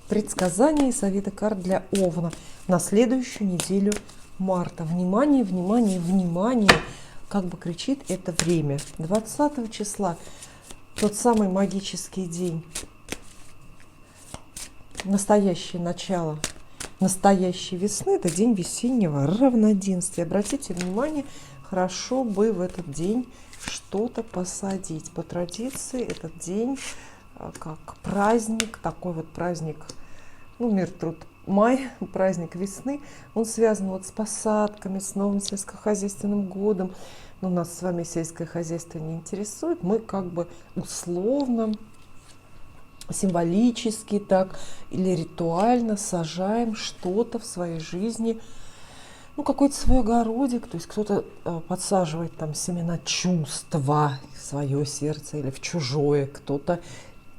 Предсказания и советы карт для Овна на следующую неделю марта. Внимание, внимание, внимание! Как бы кричит это время. 20 числа, тот самый магический день. Настоящее начало настоящей весны – это день весеннего равноденствия. Обратите внимание, хорошо бы в этот день что-то посадить. По традиции этот день как праздник, такой вот праздник, ну, мир, труд, май, праздник весны, он связан вот с посадками, с новым сельскохозяйственным годом. Но нас с вами сельское хозяйство не интересует, мы как бы условно, символически так или ритуально сажаем что-то в своей жизни, ну, какой-то свой огородик, то есть кто-то подсаживает там семена чувства в свое сердце или в чужое, кто-то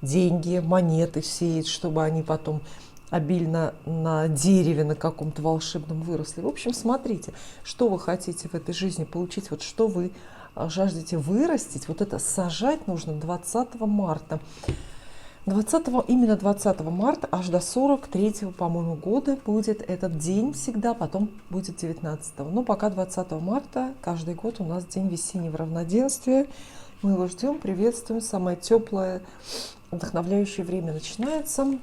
деньги, монеты сеет, чтобы они потом обильно на дереве на каком-то волшебном выросли. В общем, смотрите, что вы хотите в этой жизни получить, вот что вы жаждете вырастить, вот это сажать нужно 20 марта. Именно 20 марта аж до 43-го, по-моему, года будет этот день всегда, потом будет 19-го. Но пока 20 марта каждый год у нас день весеннего равноденствия. Мы его ждем, приветствуем. Самое теплое, вдохновляющее время начинается.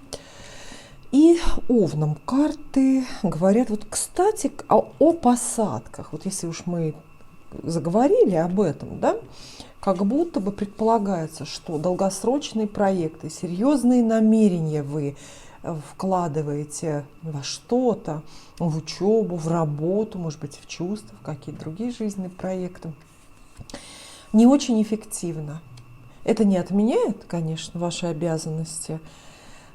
И Овнам карты говорят, вот, кстати, о посадках. Вот если уж мы заговорили об этом, да, как будто бы предполагается, что долгосрочные проекты, серьезные намерения вы вкладываете во что-то, в учебу, в работу, может быть, в чувства, в какие-то другие жизненные проекты, не очень эффективно. Это не отменяет, конечно, ваши обязанности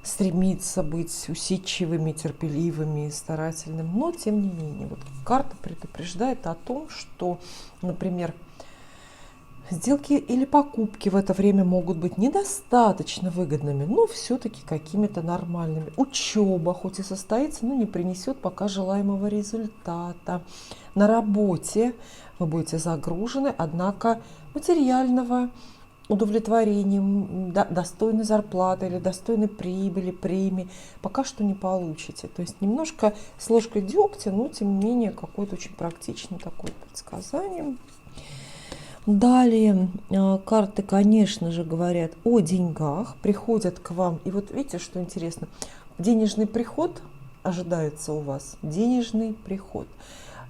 стремиться быть усидчивыми, терпеливыми, старательными, но тем не менее, вот карта предупреждает о том, что, например, сделки или покупки в это время могут быть недостаточно выгодными, но все-таки какими-то нормальными. Учеба, хоть и состоится, но не принесет пока желаемого результата. На работе вы будете загружены, однако материального удовлетворения, достойной зарплаты или достойной прибыли, премии пока что не получите. То есть немножко с ложкой дегтя, но тем не менее какое-то очень практичное такое предсказание. Далее карты, конечно же, говорят о деньгах, приходят к вам. И вот видите, что интересно, денежный приход ожидается у вас, денежный приход.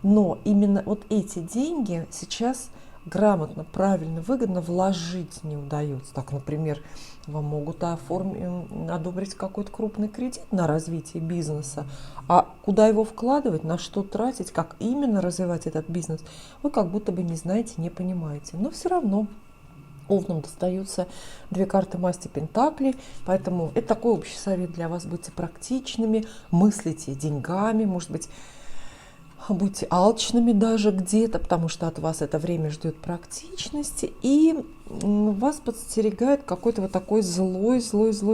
Но именно вот эти деньги сейчас грамотно, правильно, выгодно вложить не удается. Так, например, вам могут одобрить какой-то крупный кредит на развитие бизнеса, а куда его вкладывать, на что тратить, как именно развивать этот бизнес, вы как будто бы не знаете, не понимаете. Но все равно Овнам достаются две карты масти Пентаклей, поэтому это такой общий совет для вас. Будьте практичными, мыслите деньгами, может быть, будьте алчными даже где-то, потому что от вас это время ждет практичности, и вас подстерегает какой-то вот такой злой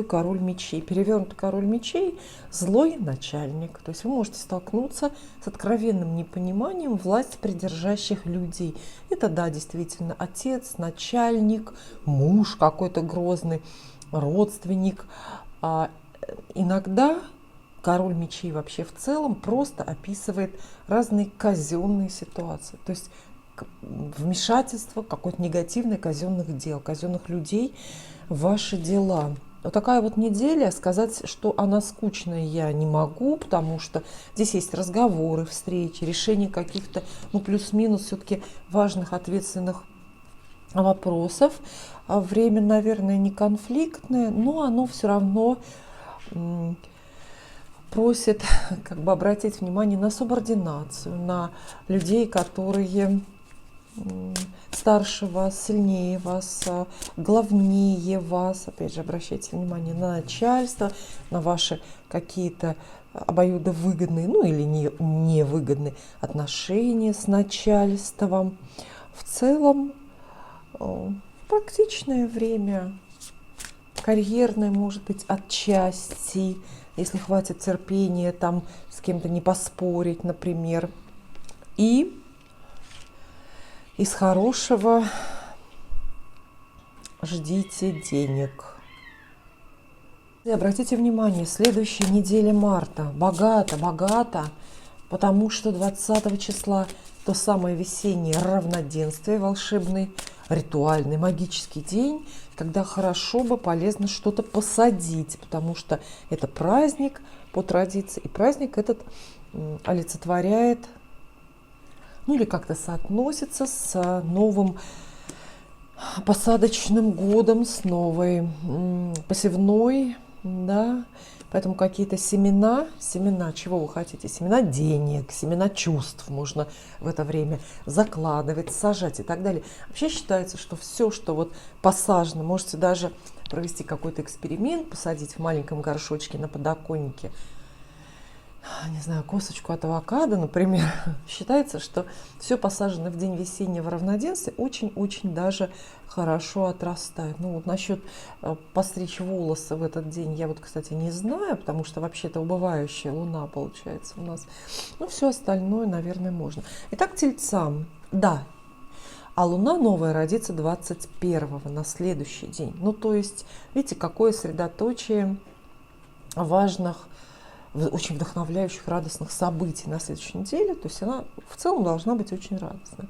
король мечей. Перевернутый король мечей – злой начальник. То есть вы можете столкнуться с откровенным непониманием власть придержащих людей. Это, да, действительно, отец, начальник, муж какой-то грозный, родственник. Иногда король мечей вообще в целом просто описывает разные казенные ситуации. То есть вмешательство какое-то негативное казенных дел, казенных людей в ваши дела. Вот такая вот неделя, сказать, что она скучная, я не могу, потому что здесь есть разговоры, встречи, решение каких-то, ну, плюс-минус все-таки важных, ответственных вопросов. Время, наверное, не конфликтное, но оно все равно просит как бы обратить внимание на субординацию, на людей, которые старше вас, сильнее вас, главнее вас. Опять же, обращайте внимание на начальство, на ваши какие-то обоюдовыгодные, ну или невыгодные отношения с начальством. В целом практичное время, карьерное, может быть, отчасти, если хватит терпения там с кем-то не поспорить, например. И из хорошего ждите денег. И обратите внимание, следующая неделя марта богата, потому что 20 числа то самое весеннее равноденствие, волшебный, ритуальный, магический день, когда хорошо бы, полезно что-то посадить, потому что это праздник по традиции, и праздник этот олицетворяет, ну или как-то соотносится с новым посадочным годом, с новой посевной, да, поэтому какие-то семена, чего вы хотите, семена денег, семена чувств можно в это время закладывать, сажать и так далее. Вообще считается, что все, что вот посажено, можете даже провести какой-то эксперимент, посадить в маленьком горшочке на подоконнике, не знаю, косточку от авокадо, например. Считается, что все посаженное в день весеннего равноденствия очень-очень даже хорошо отрастает. Ну вот насчет постричь волосы в этот день я вот, кстати, не знаю, потому что вообще-то убывающая луна получается у нас. Ну все остальное, наверное, можно. Итак, тельцам, да, а луна новая родится 21-го, на следующий день. Ну то есть, видите, какое средоточие важных, очень вдохновляющих, радостных событий на следующей неделе. То есть она в целом должна быть очень радостная.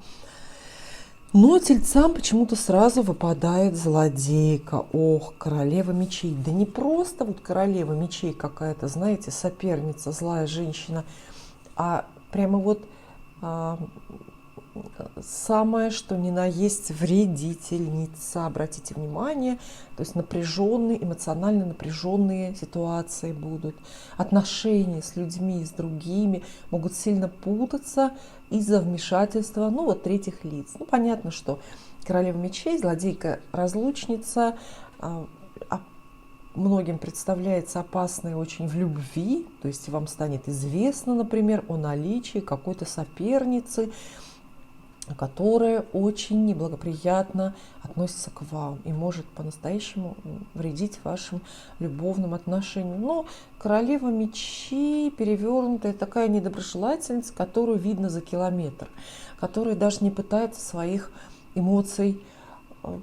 Но тельцам почему-то сразу выпадает злодейка. Ох, королева мечей. Да не просто вот королева мечей какая-то, знаете, соперница, злая женщина, а прямо вот самое, что ни на есть, вредительница. Обратите внимание, то есть напряженные, эмоционально напряженные ситуации будут. Отношения с людьми, с другими могут сильно путаться из-за вмешательства, ну вот, третьих лиц. Ну, понятно, что королева мечей, злодейка, разлучница, многим представляется опасной очень в любви, то есть вам станет известно, например, о наличии какой-то соперницы, которая очень неблагоприятно относится к вам и может по-настоящему вредить вашим любовным отношениям. Но королева мечей перевернутая, такая недоброжелательница, которую видно за километр, которая даже не пытается своих эмоций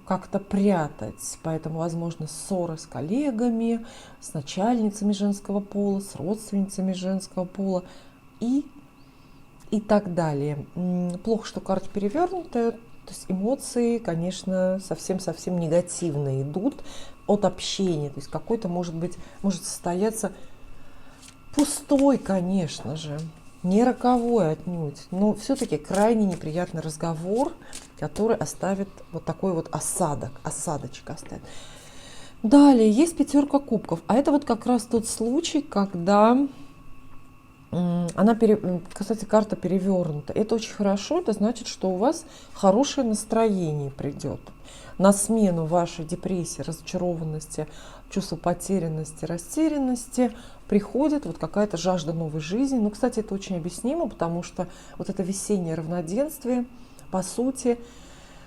как-то прятать. Поэтому, возможно, ссоры с коллегами, с начальницами женского пола, с родственницами женского пола и так далее. Плохо, что карта перевернутая, то есть эмоции, конечно, совсем-совсем негативные идут от общения. То есть какой-то, может состояться пустой, конечно же, не роковой отнюдь, но все-таки крайне неприятный разговор, который оставит вот такой вот осадочек оставит. Далее есть пятерка кубков, а это вот как раз тот случай, когда кстати, карта перевернута. Это очень хорошо, это значит, что у вас хорошее настроение придет. На смену вашей депрессии, разочарованности, чувству потерянности, растерянности приходит вот какая-то жажда новой жизни. Ну, кстати, это очень объяснимо, потому что вот это весеннее равноденствие, по сути,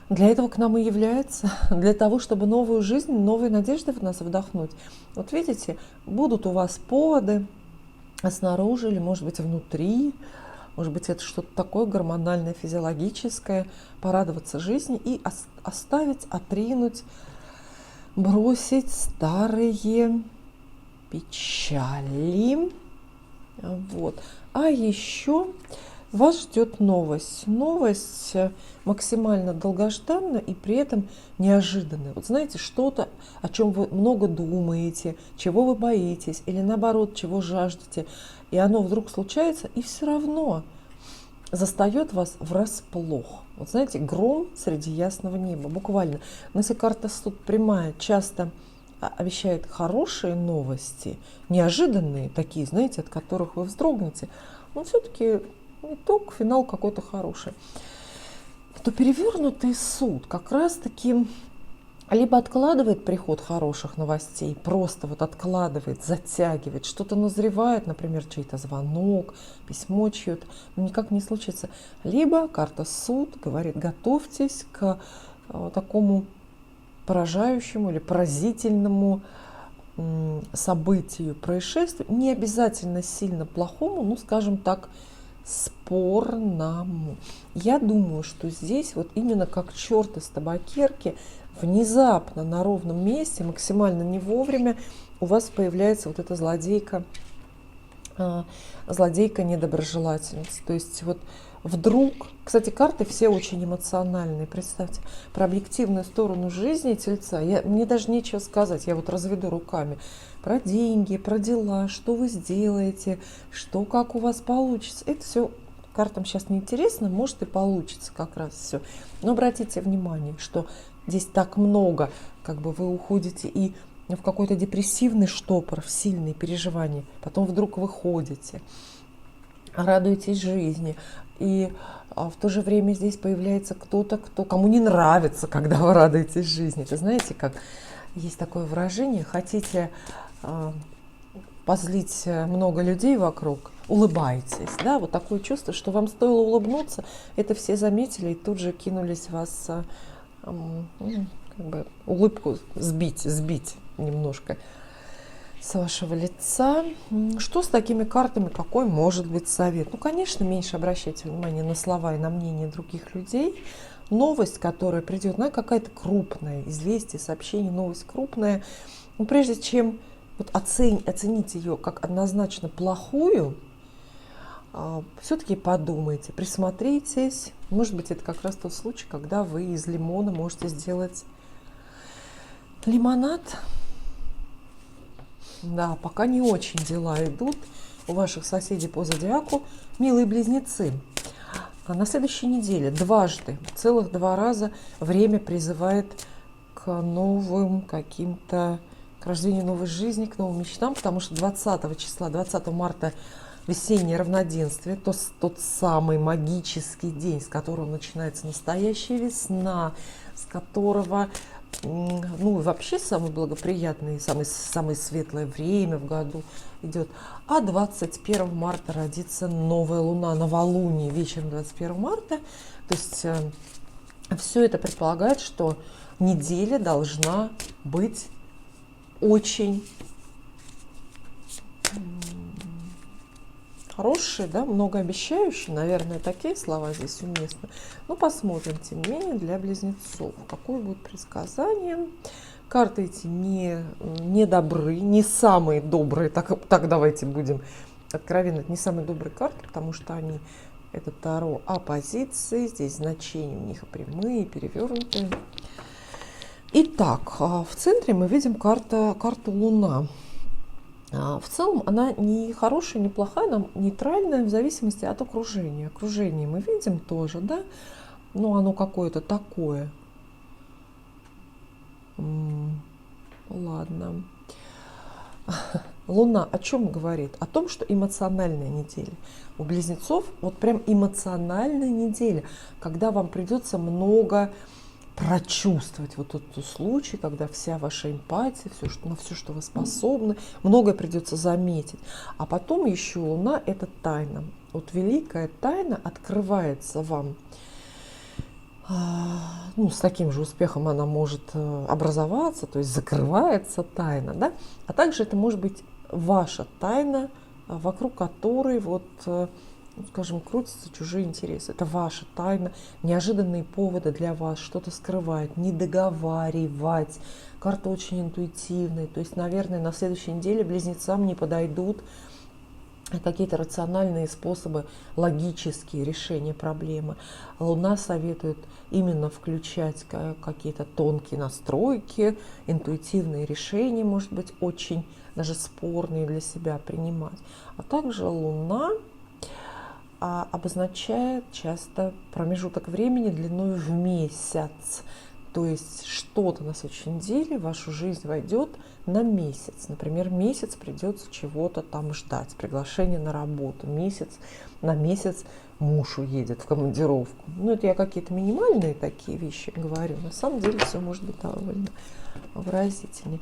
для этого к нам и является, для того, чтобы новую жизнь, новые надежды в нас вдохнуть. Вот видите, будут у вас поводы, снаружи или, может быть, внутри, может быть, это что-то такое гормональное, физиологическое, порадоваться жизни и оставить, отринуть, бросить старые печали. Вот. А еще вас ждет новость. Новость максимально долгожданная и при этом неожиданная. Вот знаете, что-то, о чем вы много думаете, чего вы боитесь, или наоборот, чего жаждете, и оно вдруг случается, и все равно застает вас врасплох. Вот знаете, гром среди ясного неба, буквально. Но если карта суд прямая часто обещает хорошие новости, неожиданные такие, знаете, от которых вы вздрогнете, но все-таки итог, финал какой-то хороший, то перевернутый суд как раз-таки либо откладывает приход хороших новостей, просто вот откладывает, затягивает, что-то назревает, например, чей-то звонок, письмо чье-то, но никак не случится. Либо карта суд говорит, готовьтесь к такому поражающему или поразительному событию, происшествию, не обязательно сильно плохому, ну, скажем так, спорному. Я думаю, что здесь вот именно как черт из табакерки внезапно на ровном месте, максимально не вовремя, у вас появляется вот эта злодейка недоброжелательница. То есть вот вдруг, кстати, карты все очень эмоциональные, представьте, про объективную сторону жизни Тельца, мне даже нечего сказать, я вот разведу руками, про деньги, про дела, что вы сделаете, что, как у вас получится, это все картам сейчас не интересно, может и получится как раз все. Но обратите внимание, что здесь так много, как бы вы уходите и в какой-то депрессивный штопор, в сильные переживания, потом вдруг выходите, радуетесь жизни, и в то же время здесь появляется кто-то, кому не нравится, когда вы радуетесь жизни. Это знаете, как есть такое выражение, хотите позлить много людей вокруг, улыбайтесь, да, вот такое чувство, что вам стоило улыбнуться, это все заметили и тут же кинулись вас как бы улыбку сбить немножко с вашего лица. Что с такими картами? Какой может быть совет? Ну, конечно, меньше обращайте внимание на слова и на мнение других людей. Новость, которая придет, она какая-то крупная, известие, сообщение, новость крупная. Но прежде чем вот оценить ее как однозначно плохую, все-таки подумайте, присмотритесь. Может быть, это как раз тот случай, когда вы из лимона можете сделать лимонад. Да, пока не очень дела идут у ваших соседей по зодиаку, милые близнецы. А на следующей неделе дважды, целых 2 раза время призывает к новым каким-то, к рождению новой жизни, к новым мечтам, потому что 20 числа, 20 марта весеннее равноденствие, тот самый магический день, с которого начинается настоящая весна, с которого, ну, вообще самое благоприятное, самое светлое время в году идет. А 21 марта родится новая луна, новолуние вечером 21 марта. То есть все это предполагает, что неделя должна быть очень хорошие, да, многообещающие, наверное, такие слова здесь уместны. Но посмотрим, тем не менее, для близнецов, какое будет предсказание. Карты эти не добры, не самые добрые, так давайте будем откровенны, это не самые добрые карты, потому что они, это Таро оппозиции, здесь значения у них прямые, перевернутые. Итак, в центре мы видим карту Луна. В целом она не хорошая, не плохая, она нейтральная в зависимости от окружения. Окружение мы видим тоже, да, но оно какое-то такое. Ладно. Луна о чем говорит? О том, что эмоциональная неделя. У близнецов вот прям эмоциональная неделя, когда вам придется много прочувствовать вот этот случай, когда вся ваша эмпатия, на все, что вы способны, многое придется заметить. А потом еще Луна – это тайна. Вот великая тайна открывается вам. Ну, с таким же успехом она может образоваться, то есть закрывается тайна, да? А также это может быть ваша тайна, вокруг которой вот, скажем, крутятся чужие интересы. Это ваша тайна, неожиданные поводы для вас, что-то скрывать, не договаривать. Карта очень интуитивная, то есть, наверное, на следующей неделе близнецам не подойдут какие-то рациональные способы, логические решения проблемы. Луна советует именно включать какие-то тонкие настройки, интуитивные решения, может быть, очень даже спорные для себя принимать. А также Луна обозначает часто промежуток времени длиной в месяц. То есть что-то на следующей неделе в вашу жизнь войдет на месяц. Например, месяц придется чего-то там ждать, приглашение на работу. На месяц муж уедет в командировку. Ну, это я какие-то минимальные такие вещи говорю. На самом деле все может быть довольно выразительнее.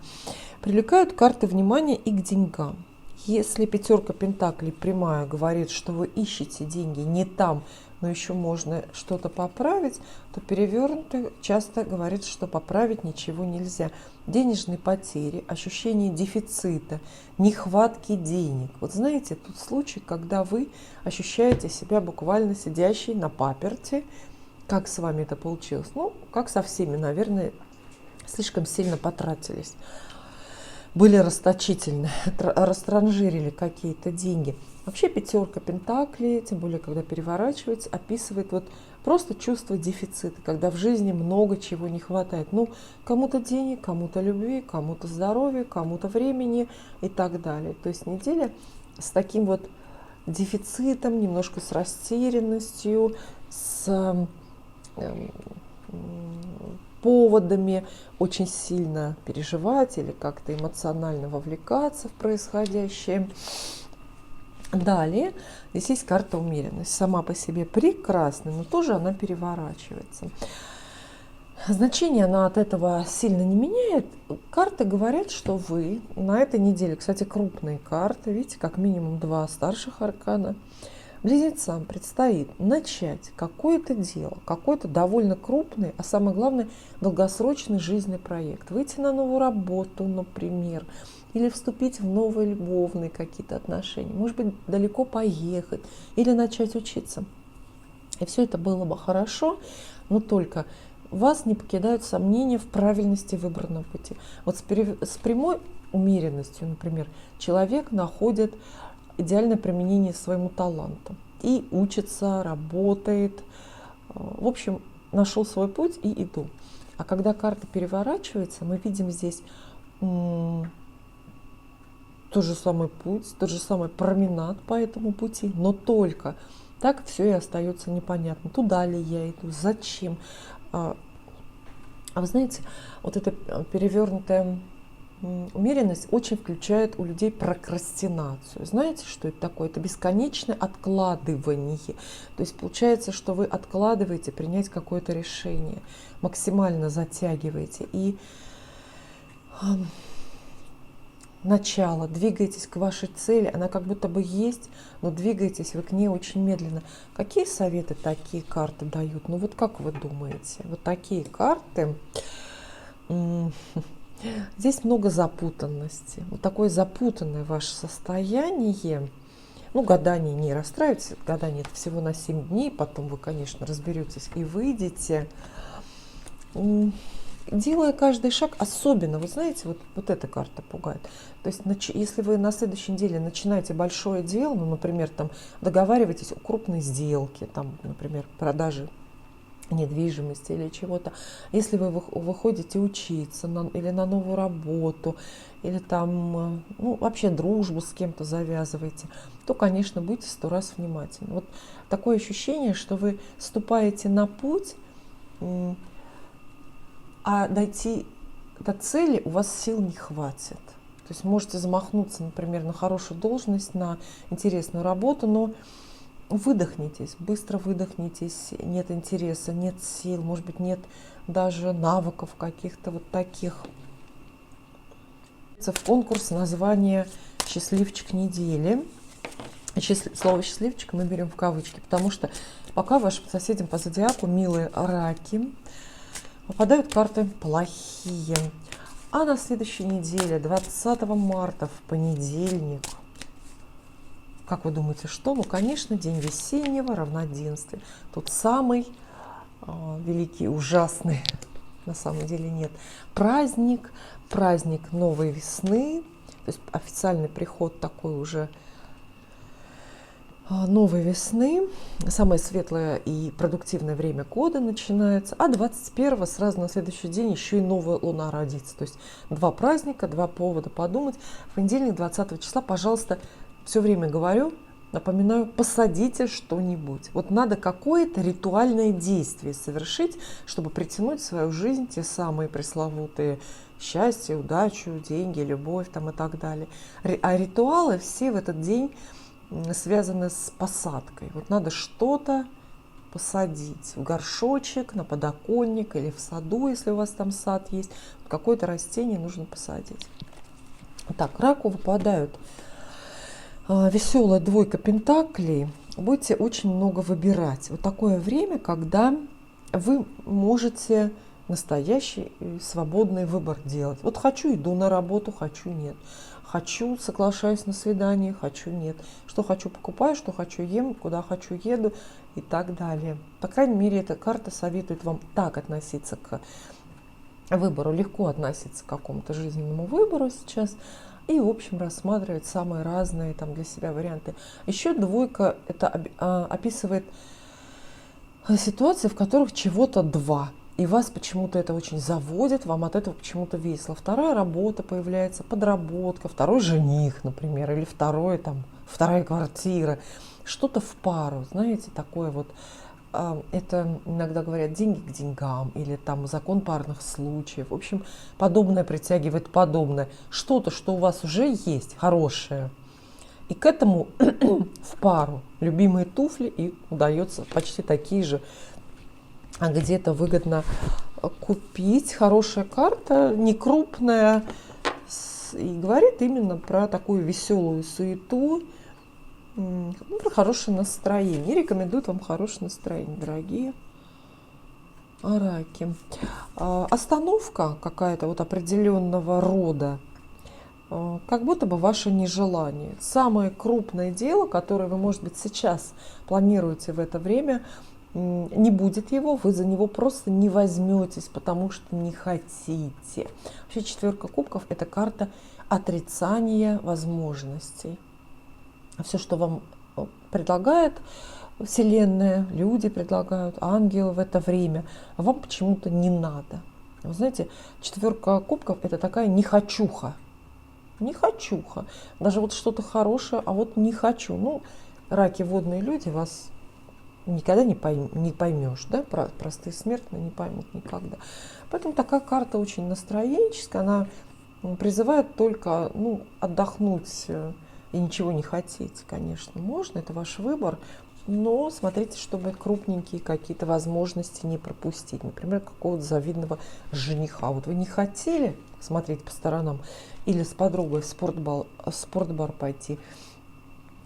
Привлекают карты внимания и к деньгам. Если 5 пентаклей прямая говорит, что вы ищете деньги не там, но еще можно что-то поправить, то перевернутый часто говорит, что поправить ничего нельзя. Денежные потери, ощущение дефицита, нехватки денег. Вот знаете, тот случай, когда вы ощущаете себя буквально сидящей на паперти. Как с вами это получилось? Ну, как со всеми, наверное, слишком сильно потратились, были расточительны, растранжирили какие-то деньги. Вообще пятерка пентаклей, тем более когда переворачивается, описывает вот просто чувство дефицита, когда в жизни много чего не хватает. Ну, кому-то денег, кому-то любви, кому-то здоровья, кому-то времени и так далее. То есть неделя с таким вот дефицитом, немножко с растерянностью, с поводами очень сильно переживать или как-то эмоционально вовлекаться в происходящее. Далее, здесь есть карта умеренность. Сама по себе прекрасная, но тоже она переворачивается. Значение она от этого сильно не меняет. Карты говорят, что вы на этой неделе, кстати, крупные карты, видите, как минимум 2 старших аркана, близнецам предстоит начать какое-то дело, какой-то довольно крупный, а самое главное, долгосрочный жизненный проект. Выйти на новую работу, например, или вступить в новые любовные какие-то отношения, может быть, далеко поехать или начать учиться. И все это было бы хорошо, но только вас не покидают сомнения в правильности выбранного пути. Вот с прямой умеренностью, например, человек находит идеальное применение своему таланту и учится, работает, в общем, нашел свой путь и иду. А когда карта переворачивается, мы видим здесь тот же самый путь, тот же самый променад по этому пути, но только так все и остается непонятно. Туда ли я иду, зачем? А вы знаете, вот эта перевернутая умеренность очень включает у людей прокрастинацию. Знаете, что это такое? Это бесконечное откладывание. То есть получается, что вы откладываете принять какое-то решение, максимально затягиваете и начало, двигаетесь к вашей цели, она как будто бы есть, но двигаетесь вы к ней очень медленно. Какие советы такие карты дают? Ну вот как вы думаете? Вот такие карты, здесь много запутанности. Вот такое запутанное ваше состояние. Ну, гадание не расстраивайтесь, гадание это всего на 7 дней, потом вы, конечно, разберетесь и выйдете. Делая каждый шаг, особенно, вы знаете, вот эта карта пугает. То есть, если вы на следующей неделе начинаете большое дело, ну, например, там договариваетесь о крупной сделке, там, например, продаже недвижимости или чего-то, если вы выходите учиться или на новую работу, или там, ну, вообще дружбу с кем-то завязываете, то, конечно, будьте 100 раз внимательны. Вот такое ощущение, что вы ступаете на путь, а дойти до цели у вас сил не хватит. То есть можете замахнуться, например, на хорошую должность, на интересную работу, но выдохнитесь, быстро выдохнитесь, нет интереса, нет сил, может быть, нет даже навыков каких-то вот таких. В конкурс название «Счастливчик недели». Слово «счастливчик» мы берем в кавычки, потому что пока вашим соседям по зодиаку милые раки, попадают карты плохие. А на следующей неделе, 20 марта, в понедельник, как вы думаете, что? Ну, конечно, день весеннего равноденствия. Тот самый великий, ужасный, на самом деле нет, праздник новой весны, то есть официальный приход такой уже новой весны, самое светлое и продуктивное время года начинается, а 21-го сразу на следующий день еще и новая луна родится. То есть 2 праздника, 2 повода подумать. В понедельник, 20 числа, пожалуйста, все время говорю, напоминаю, посадите что-нибудь. Вот надо какое-то ритуальное действие совершить, чтобы притянуть в свою жизнь те самые пресловутые счастье, удачу, деньги, любовь там и так далее. А ритуалы все в этот день связаны с посадкой. Вот надо что-то посадить в горшочек, на подоконник или в саду, если у вас там сад есть. Какое-то растение нужно посадить. Так, раку выпадают веселая 2 пентаклей. Будете очень много выбирать. Вот такое время, когда вы можете настоящий свободный выбор делать. Вот хочу, иду на работу, хочу, нет. Хочу, соглашаюсь на свидание, хочу, нет. Что хочу, покупаю, что хочу, ем, куда хочу, еду и так далее. По крайней мере, эта карта советует вам так относиться к выбору, легко относится к какому-то жизненному выбору сейчас и, в общем, рассматривать самые разные там для себя варианты. Еще двойка это описывает ситуации, в которых чего-то два. И вас почему-то это очень заводит, вам от этого почему-то весело. Вторая работа появляется, подработка, второй жених, например, или вторая квартира. Что-то в пару, знаете, такое вот. Это иногда говорят деньги к деньгам или там закон парных случаев. В общем, подобное притягивает подобное. Что-то, что у вас уже есть, хорошее. И к этому в пару любимые туфли и удается почти такие же где-то выгодно купить. Хорошая карта, не крупная, и говорит именно про такую веселую суету, про хорошее настроение. Рекомендуют вам хорошее настроение, дорогие раки. Остановка какая-то вот определенного рода, как будто бы ваше нежелание. Самое крупное дело, которое вы, может быть, сейчас планируете в это время, не будет его, вы за него просто не возьметесь, потому что не хотите. Вообще четверка кубков – это карта отрицания возможностей. Все, что вам предлагает Вселенная, люди предлагают, ангелы в это время, вам почему-то не надо. Вы знаете, четверка кубков – это такая нехочуха. Нехочуха. Даже вот что-то хорошее, а вот не хочу. Ну, раки, водные люди, вас никогда не поймешь, да? Простые смертные не поймут никогда. Поэтому такая карта очень настроенческая, она призывает только отдохнуть и ничего не хотеть, конечно, можно, это ваш выбор, но смотрите, чтобы крупненькие какие-то возможности не пропустить, например, какого-то завидного жениха. Вот вы не хотели смотреть по сторонам или с подругой в спортбар пойти,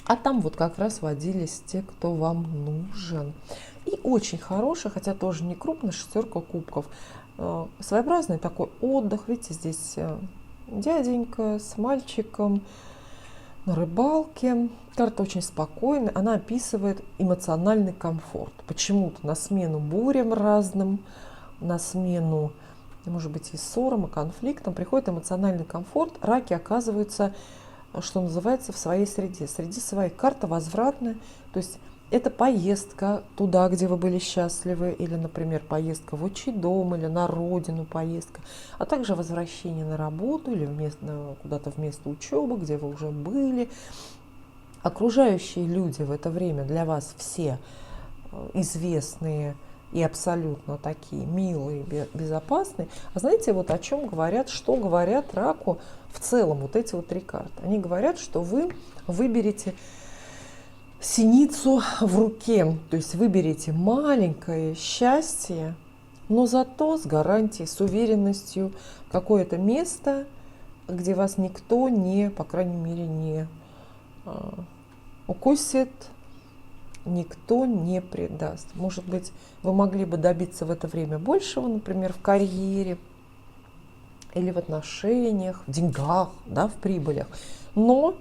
а там вот как раз водились те, кто вам нужен. И очень хороший, хотя тоже не крупный, шестерка кубков. Своеобразный такой отдых. Видите, здесь дяденька с мальчиком на рыбалке. Карта очень спокойная. Она описывает эмоциональный комфорт. Почему-то на смену бурям разным, на смену, может быть, и ссорам, и конфликтам приходит эмоциональный комфорт. Раки оказываются, что называется, в своей среде. Среди своей. Карта возвратная. То есть это поездка туда, где вы были счастливы, или, например, поездка в отчий дом, или на родину поездка, а также возвращение на работу или куда-то в место учебы, где вы уже были. Окружающие люди в это время для вас все известные и абсолютно такие милые, безопасные. А знаете, вот о чем говорят, что говорят раку в целом вот эти вот три карты? Они говорят, что вы выберете синицу в руке, то есть выберите маленькое счастье, но зато с гарантией, с уверенностью какое-то место, где вас никто по крайней мере, не укусит, никто не предаст. Может быть, вы могли бы добиться в это время большего, например, в карьере или в отношениях, в деньгах, да, в прибылях, но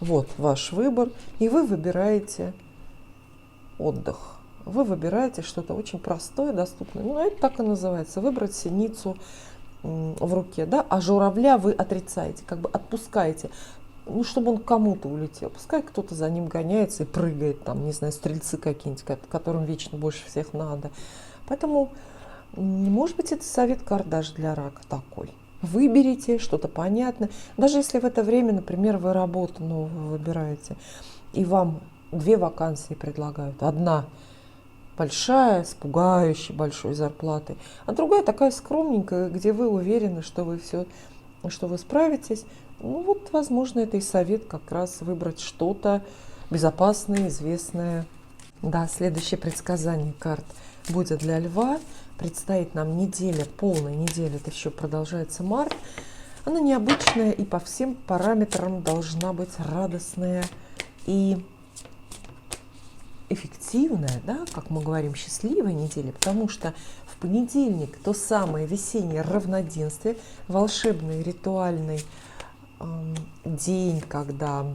вот ваш выбор, и вы выбираете отдых. Вы выбираете что-то очень простое, доступное. Ну, это так и называется. Выбрать синицу в руке, да, а журавля вы отрицаете, как бы отпускаете. Ну, чтобы он к кому-то улетел. Пускай кто-то за ним гоняется и прыгает, там, не знаю, стрельцы какие-нибудь, которым вечно больше всех надо. Поэтому, может быть, это совет карт даже для рака такой. Выберите что-то понятное. Даже если в это время, например, вы работу новую выбираете, и вам 2 вакансии предлагают. Одна большая, с пугающей большой зарплатой, а другая такая скромненькая, где вы уверены, что вы справитесь. Ну вот, возможно, это и совет как раз выбрать что-то безопасное, известное. Да, следующее предсказание карт будет для Льва. Предстоит нам неделя, полная неделя, это еще продолжается март. Она необычная и по всем параметрам должна быть радостная и эффективная, да, как мы говорим, счастливая неделя, потому что в понедельник то самое весеннее равноденствие, волшебный ритуальный день, когда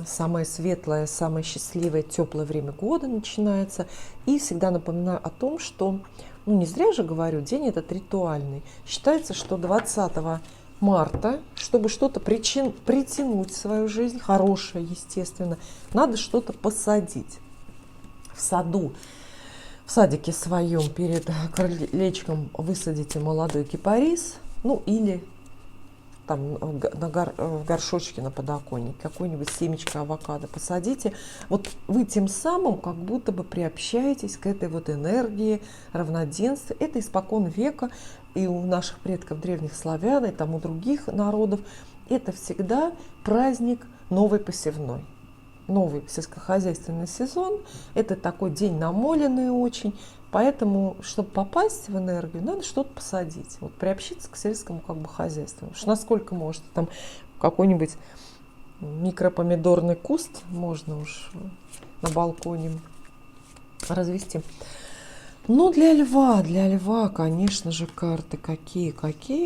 самое светлое, самое счастливое, теплое время года начинается. И всегда напоминаю о том, что Ну, не зря же говорю, день этот ритуальный. Считается, что 20 марта, чтобы что-то притянуть в свою жизнь, хорошее, естественно, надо что-то посадить. В саду, в садике своем перед крылечком высадите молодой кипарис, ну или там в горшочке на подоконнике какое-нибудь семечко авокадо посадите. Вот вы тем самым как будто бы приобщаетесь к этой вот энергии равноденствия. Это испокон века и у наших предков древних славян, и там у других народов. Это всегда праздник новой посевной. Новый сельскохозяйственный сезон. Это такой день намоленный очень. Поэтому, чтобы попасть в энергию, надо что-то посадить. Вот приобщиться к сельскому как бы хозяйству. Потому что насколько может там какой-нибудь микропомидорный куст можно уж на балконе развести. Но для льва, конечно же, карты. Какие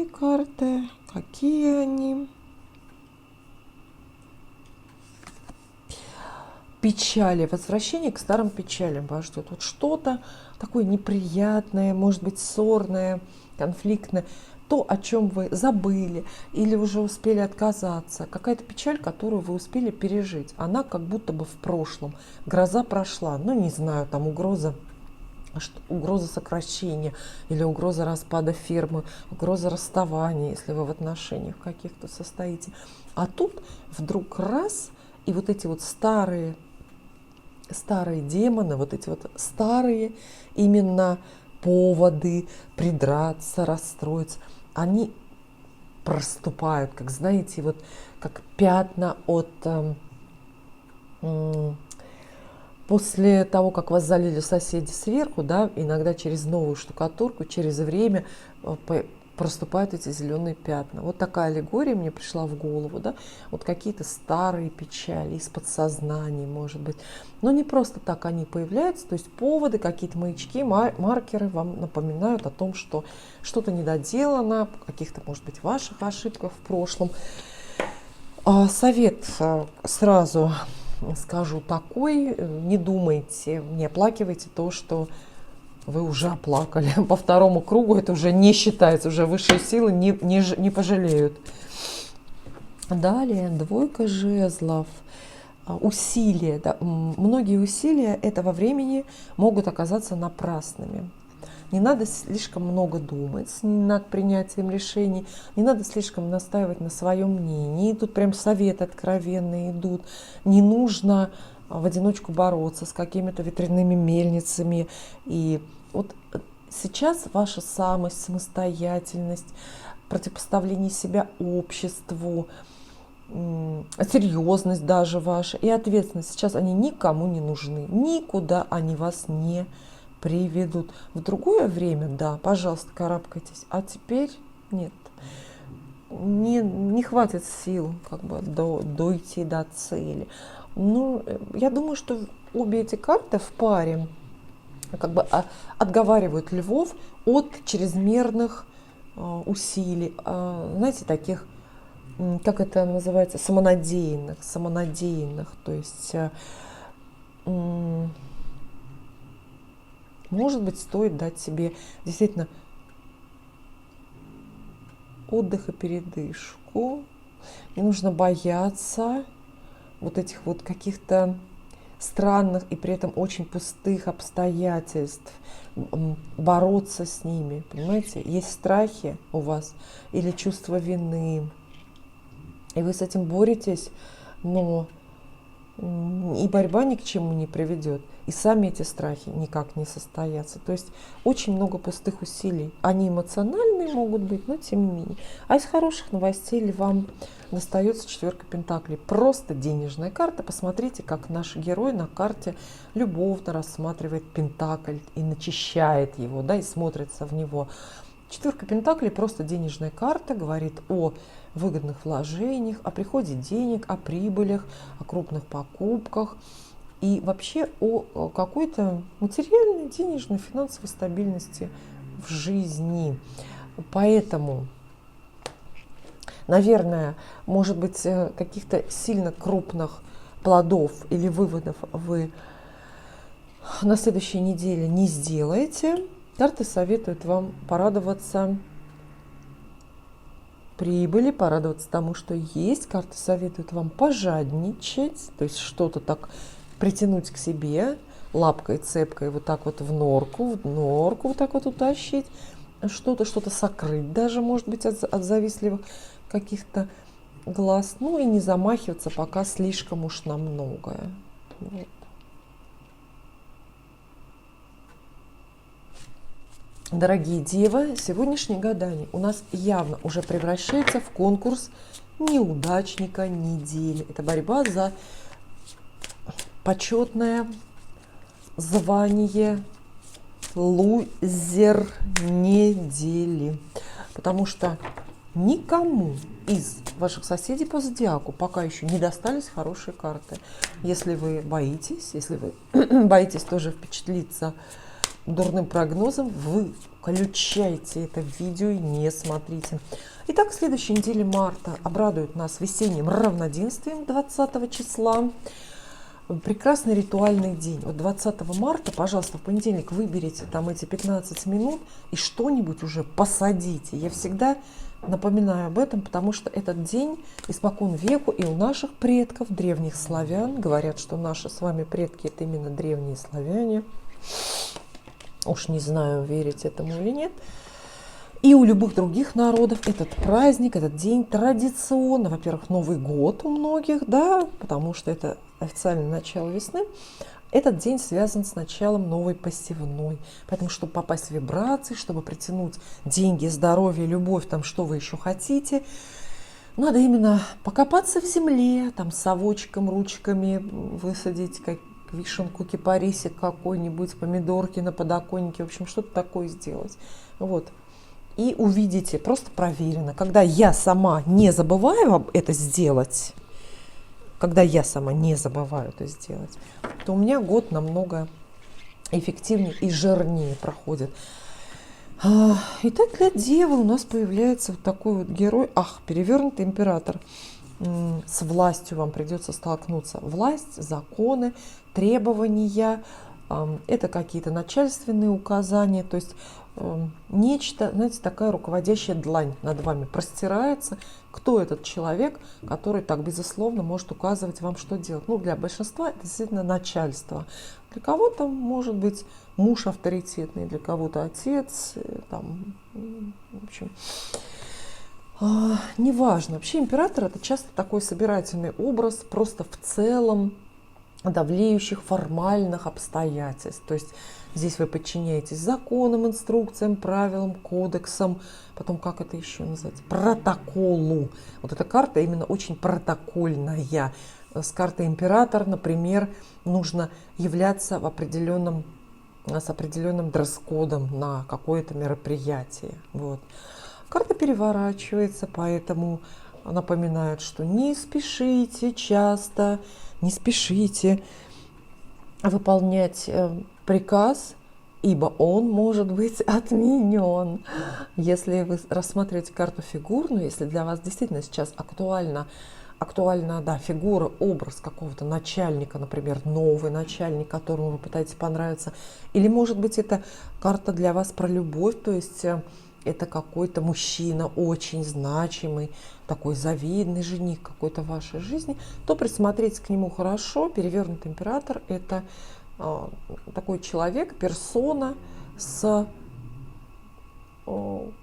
карты? Какие они? Печали, возвращение к старым печалям вас ждет. Вот что-то такое неприятное, может быть, ссорное, конфликтное, то, о чем вы забыли или уже успели отказаться, какая-то печаль, которую вы успели пережить, она как будто бы в прошлом. Гроза прошла, ну, не знаю, там угроза сокращения или угроза распада фирмы, угроза расставания, если вы в отношениях каких-то состоите. А тут вдруг раз, и вот эти вот старые демоны, вот эти вот старые именно поводы придраться, расстроиться, они проступают, как, знаете, вот как пятна от после того, как вас залили соседи сверху, да, иногда через новую штукатурку, через время проступают эти зеленые пятна. Вот такая аллегория мне пришла в голову, да, вот какие-то старые печали из подсознания, может быть. Но не просто так они появляются, то есть поводы, какие-то маячки, маркеры вам напоминают о том, что что-то недоделано, каких-то, может быть, ваших ошибках в прошлом. Совет сразу скажу такой: не думайте, не оплакивайте то, что вы уже оплакали. По второму кругу это уже не считается, уже высшие силы не пожалеют. Далее, двойка жезлов. Усилия. Да, многие усилия этого времени могут оказаться напрасными. Не надо слишком много думать над принятием решений, не надо слишком настаивать на своем мнении. Тут прям советы откровенные идут. Не нужно в одиночку бороться с какими-то ветряными мельницами. И вот сейчас ваша самость, самостоятельность, противопоставление себя обществу, серьезность даже ваша и ответственность, сейчас они никому не нужны, никуда они вас не приведут. В другое время, да, пожалуйста, карабкайтесь, а теперь нет. Не хватит сил как бы дойти до цели. Ну, я думаю, что обе эти карты в паре как бы отговаривают львов от чрезмерных усилий, знаете, таких, как это называется, самонадеянных, то есть, может быть, стоит дать себе действительно отдых и передышку. Не нужно бояться вот этих вот каких-то странных и при этом очень пустых обстоятельств, бороться с ними, понимаете? Есть страхи у вас или чувство вины, и вы с этим боретесь, но и борьба ни к чему не приведет, и сами эти страхи никак не состоятся. То есть очень много пустых усилий. Они эмоциональные могут быть, но тем не менее. А из хороших новостей вам достается четверка пентаклей. Просто денежная карта. Посмотрите, как наш герой на карте любовно рассматривает пентакль и начищает его, да, и смотрится в него. Четверка пентаклей, просто денежная карта, говорит о выгодных вложениях, о приходе денег, о прибылях, о крупных покупках и вообще о какой-то материальной, денежной, финансовой стабильности в жизни. Поэтому, наверное, может быть, каких-то сильно крупных плодов или выводов вы на следующей неделе не сделаете. Карты советуют вам порадоваться прибыли, порадоваться тому, что есть. Карты советуют вам пожадничать, то есть что-то так притянуть к себе, лапкой, цепкой вот так вот в норку вот так вот утащить, что-то сокрыть даже, может быть, от завистливых каких-то глаз. Ну и не замахиваться пока слишком уж на многое. Вот. Дорогие девы, сегодняшнее гадание у нас явно уже превращается в конкурс неудачника недели. Это борьба за почетное звание лузер недели. Потому что никому из ваших соседей по зодиаку пока еще не достались хорошие карты. Если вы боитесь, боитесь тоже впечатлиться дурным прогнозом, вы включайте это видео и не смотрите. Итак, следующей неделе марта обрадует нас весенним равноденствием 20 числа. Прекрасный ритуальный день. Вот 20 марта, пожалуйста, в понедельник выберите там эти 15 минут и что-нибудь уже посадите. Я всегда напоминаю об этом, потому что этот день испокон веку и у наших предков, древних славян, говорят, что наши с вами предки это именно древние славяне. Уж не знаю, верить этому или нет. И у любых других народов этот праздник, этот день традиционно, во-первых, Новый год у многих, да, потому что это официальное начало весны. Этот день связан с началом новой посевной. Поэтому, чтобы попасть в вибрации, чтобы притянуть деньги, здоровье, любовь, там, что вы еще хотите, надо именно покопаться в земле, там, совочком, ручками высадить вишенку, кипарисик какой-нибудь, помидорки на подоконнике, в общем, что-то такое сделать. Вот. И увидите, просто проверено, когда я сама не забываю это сделать, то у меня год намного эффективнее и жирнее проходит. Итак, для девы у нас появляется вот такой вот герой, перевернутый император. С властью вам придется столкнуться. Власть, законы, требования, это какие-то начальственные указания, то есть нечто, знаете, такая руководящая длань над вами простирается. Кто этот человек, который так безусловно может указывать вам, что делать? Ну, для большинства это действительно начальство. Для кого-то может быть муж авторитетный, для кого-то отец, там, в общем. Неважно. Вообще император это часто такой собирательный образ просто в целом давлеющих формальных обстоятельств. То есть здесь вы подчиняетесь законам, инструкциям, правилам, кодексам, потом как это еще называется, протоколу. Вот эта карта именно очень протокольная. С картой император, например, нужно являться с определенным дресс-кодом на какое-то мероприятие. Вот. Карта переворачивается, поэтому напоминает, что не спешите часто, не спешите выполнять приказ, ибо он может быть отменен. Если вы рассматриваете карту фигурную, если для вас действительно сейчас актуальна, да, фигура, образ какого-то начальника, например, новый начальник, которому вы пытаетесь понравиться, или, может быть, это карта для вас про любовь, то есть это какой-то мужчина очень значимый, такой завидный жених какой-то в вашей жизни, то присмотритесь к нему хорошо. Перевернутый император – это такой человек, персона с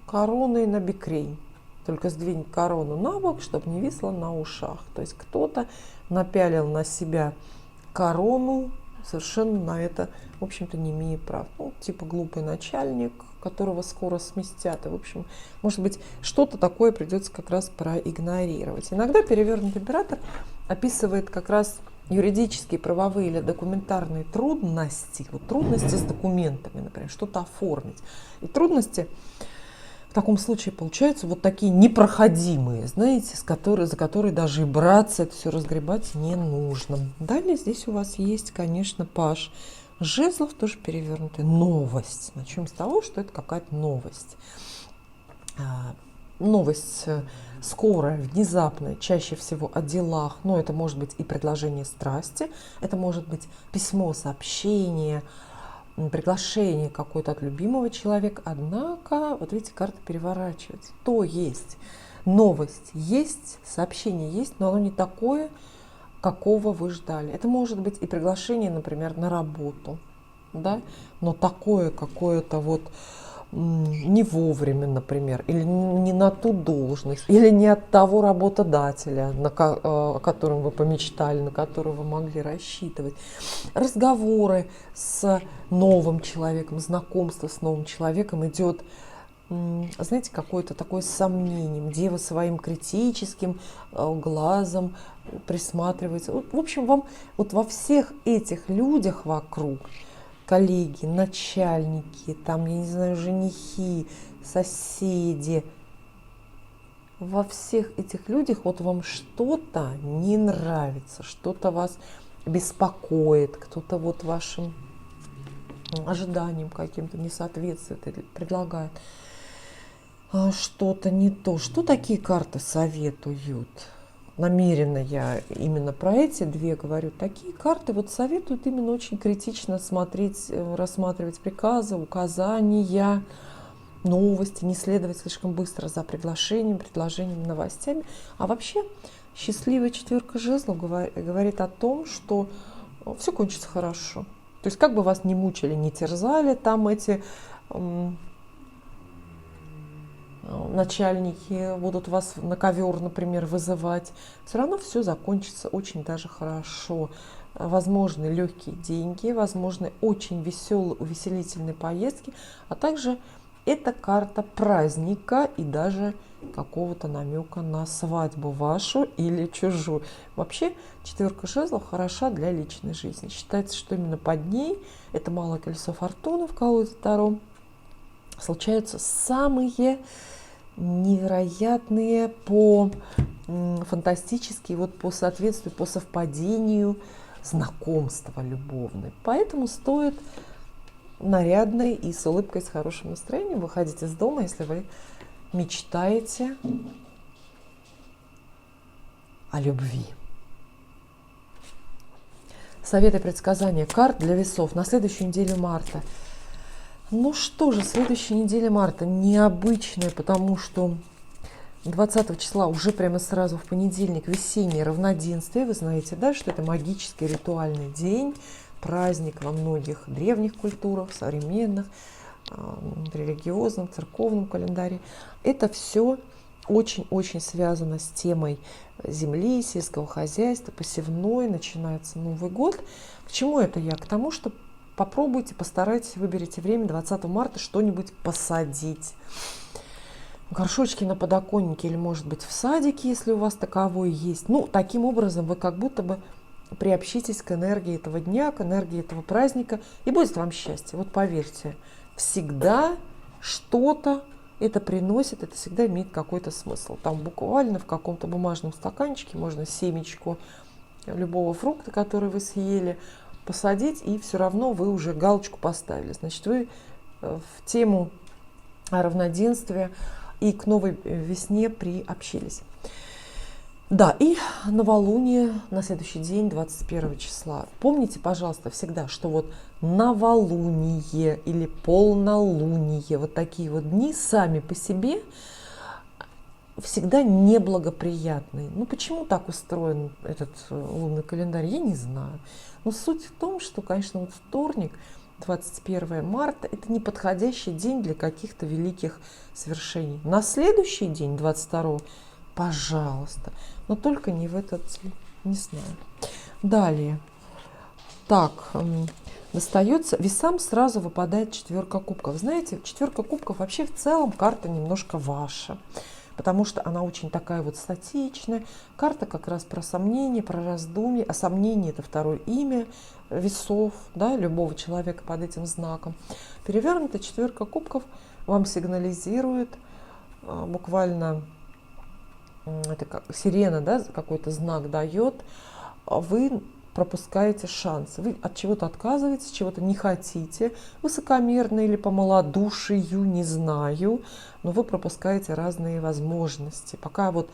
короной на бикрень. Только сдвинь корону на бок, чтобы не висла на ушах. То есть кто-то напялил на себя корону, совершенно на это, в общем-то, не имея прав. Ну, типа глупый начальник, которого скоро сместят. И, в общем, может быть, что-то такое придется как раз проигнорировать. Иногда перевернутый император описывает как раз юридические, правовые или документарные трудности. Вот трудности с документами, например, что-то оформить. И трудности в таком случае получаются вот такие непроходимые, знаете, за которые даже и браться, это все разгребать не нужно. Далее здесь у вас есть, конечно, паж жезлов, тоже перевернутый. Новость. Начнем с того, что это какая-то новость. Новость скорая, внезапная, чаще всего о делах. Но это может быть и предложение страсти, это может быть письмо, сообщение, приглашение какое-то от любимого человека, однако, вот видите, карта переворачивается. То есть новость есть, сообщение есть, но оно не такое, какого вы ждали. Это может быть и приглашение, например, на работу, да, но такое какое-то вот не вовремя, например, или не на ту должность, или не от того работодателя, о котором вы помечтали, на которого вы могли рассчитывать. Разговоры с новым человеком, знакомство с новым человеком идет, знаете, какое-то такое сомнение, где вы своим критическим глазом присматриваете. В общем, вам вот во всех этих людях вокруг, коллеги, начальники, там, я не знаю, женихи, соседи, во всех этих людях вот вам что-то не нравится, что-то вас беспокоит, кто-то вот вашим ожиданиям каким-то не соответствует или предлагает что-то не то. Что такие карты советуют? Намеренно я именно про эти две говорю. Такие карты вот советуют именно очень критично смотреть, рассматривать приказы, указания, новости, не следовать слишком быстро за приглашением, предложениями, новостями. А вообще счастливая четверка жезлов говорит о том, что все кончится хорошо. То есть как бы вас ни мучили, ни терзали там эти начальники будут вас на ковер, например, вызывать, все равно все закончится очень даже хорошо. Возможны легкие деньги, возможны очень веселые, увеселительные поездки, а также это карта праздника и даже какого-то намека на свадьбу вашу или чужую. Вообще четверка жезлов хороша для личной жизни. Считается, что именно под ней, это малое колесо фортуны в колоде Таро, случаются самые невероятные фантастические, вот по соответствию, по совпадению знакомства любовные. Поэтому стоит нарядной и с улыбкой, с хорошим настроением выходить из дома, если вы мечтаете о любви. Советы и предсказания карт для весов на следующую неделю марта. Ну что же, следующая неделя марта необычная, потому что 20 числа уже прямо сразу в понедельник весеннее равноденствие. Вы знаете, да, что это магический ритуальный день, праздник во многих древних культурах, современных, религиозном, церковном календаре. Это все очень-очень связано с темой земли, сельского хозяйства, посевной. Начинается Новый год. К чему это я? К тому, что попробуйте, постарайтесь, выберите время 20 марта что-нибудь посадить. Горшочки на подоконнике или, может быть, в садике, если у вас таковой есть. Ну, таким образом вы как будто бы приобщитесь к энергии этого дня, к энергии этого праздника, и будет вам счастье. Вот поверьте, всегда что-то это приносит, это всегда имеет какой-то смысл. Там буквально в каком-то бумажном стаканчике можно семечку любого фрукта, который вы съели, посадить, и все равно вы уже галочку поставили. Значит, вы в тему равноденствия и к новой весне приобщились. Да, и новолуние на следующий день, 21 числа. Помните, пожалуйста, всегда, что вот новолуние или полнолуние, вот такие вот дни сами по себе всегда неблагоприятные. Ну, почему так устроен этот лунный календарь, я не знаю. Но суть в том, что, конечно, вот вторник, 21 марта, это неподходящий день для каких-то великих свершений. На следующий день, 22, пожалуйста, но только не в этот день, не знаю. Далее. Так, достается, весам сразу выпадает четверка кубков. Знаете, четверка кубков вообще в целом карта немножко ваша, потому что она очень такая вот статичная. Карта как раз про сомнения, про раздумья. А сомнение — это второе имя весов, да, любого человека под этим знаком. Перевернутая четверка кубков вам сигнализирует буквально, это как сирена, да, какой-то знак дает. Вы пропускаете шансы. Вы от чего-то отказываетесь, чего-то не хотите, высокомерно или по малодушию, не знаю, но вы пропускаете разные возможности. Пока вот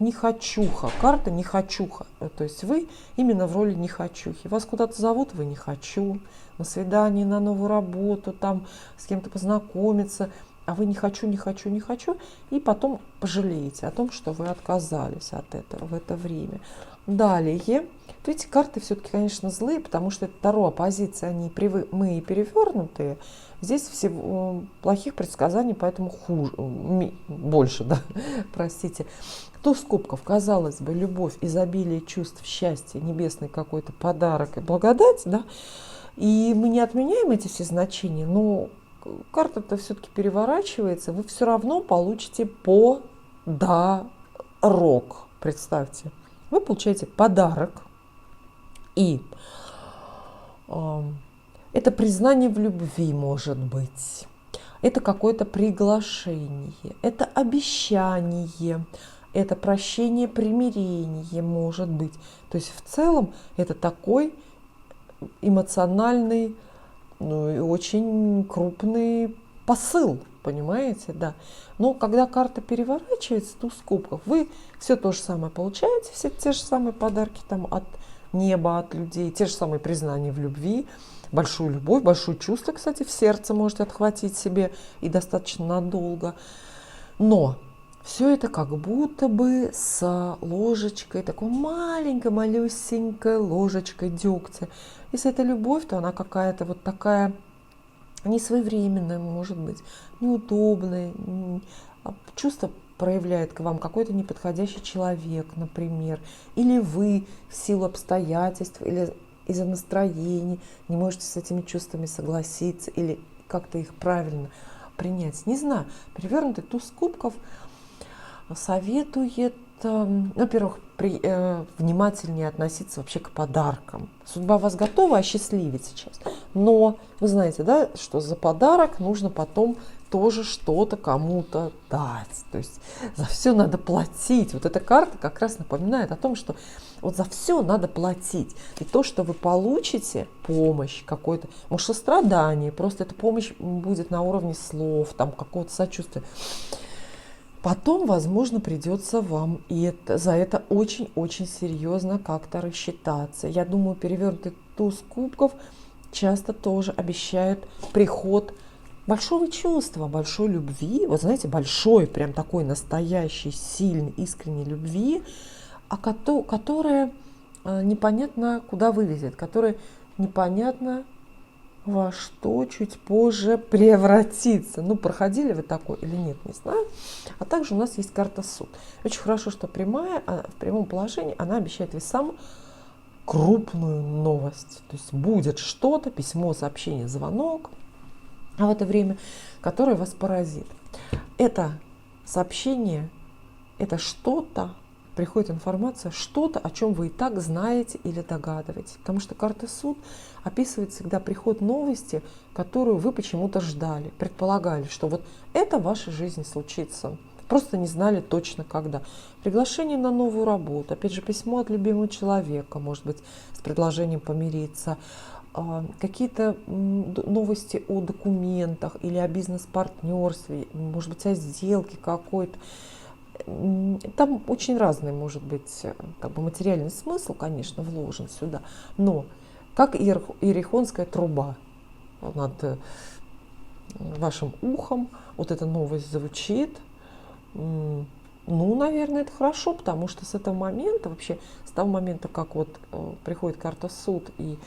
не хочуха, карта не хочуха, то есть вы именно в роли не хочухи. Вас куда-то зовут, вы не хочу, на свидание, на новую работу, там с кем-то познакомиться, а вы не хочу, не хочу, не хочу, и потом пожалеете о том, что вы отказались от этого в это время. Далее, эти карты все-таки, конечно, злые, потому что это Таро, оппозиции, они прямые и перевернутые. Здесь всего плохих предсказаний, поэтому хуже, больше, да, простите. Туз кубков, казалось бы, любовь, изобилие чувств, счастье, небесный какой-то подарок и благодать, да, и мы не отменяем эти все значения, но карта-то все-таки переворачивается, вы все равно получите подарок. Представьте, вы получаете подарок, и это признание в любви может быть, это какое-то приглашение, это обещание, это прощение, примирение может быть. То есть в целом это такой эмоциональный, ну и очень крупный посыл, понимаете, да. Но когда карта переворачивается, туз кубков, вы все то же самое получаете, все те же самые подарки там от неба, от людей, те же самые признания в любви, большую любовь, большое чувство, кстати, в сердце можете отхватить себе и достаточно надолго. Но все это как будто бы с ложечкой, такой маленькой, малюсенькой ложечкой дегтя. Если это любовь, то она какая-то вот такая несвоевременная, может быть, неудобная. Чувство проявляет к вам какой-то неподходящий человек, например. Или вы в силу обстоятельств, или из-за настроения не можете с этими чувствами согласиться, или как-то их правильно принять. Не знаю, перевернутый туз кубков советует, во-первых, внимательнее относиться вообще к подаркам. Судьба вас готова осчастливить сейчас, но вы знаете, да, что за подарок нужно потом тоже что-то кому-то дать. То есть за все надо платить. Вот эта карта как раз напоминает о том, что вот за все надо платить. И то, что вы получите, помощь какой-то, может, сострадание, просто эта помощь будет на уровне слов, там какого-то сочувствия. Потом, возможно, придется вам за это очень-очень серьезно как-то рассчитаться. Я думаю, перевернутый туз кубков часто тоже обещает приход большого чувства, большой любви. Вот знаете, большой, прям такой настоящей, сильной, искренней любви, которая непонятно куда вывезет, которая непонятно во что чуть позже превратится. Ну, проходили вы такой или нет, не знаю. А также у нас есть карта суд. Очень хорошо, что прямая, в прямом положении она обещает весам крупную новость. То есть будет что-то, письмо, сообщение, звонок, а в это время, которое вас поразит. Это сообщение, это что-то, приходит информация, что-то, о чем вы и так знаете или догадываетесь. Потому что карта суд описывает всегда приход новости, которую вы почему-то ждали, предполагали, что вот это в вашей жизни случится. Просто не знали точно когда. Приглашение на новую работу, опять же, письмо от любимого человека, может быть, с предложением помириться, какие-то новости о документах или о бизнес-партнерстве, может быть, о сделке какой-то. Там очень разный может быть как бы материальный смысл, конечно, вложен сюда, но как иерихонская труба над вашим ухом, вот эта новость звучит, ну, наверное, это хорошо, потому что с этого момента, вообще с того момента, как вот приходит карта суд и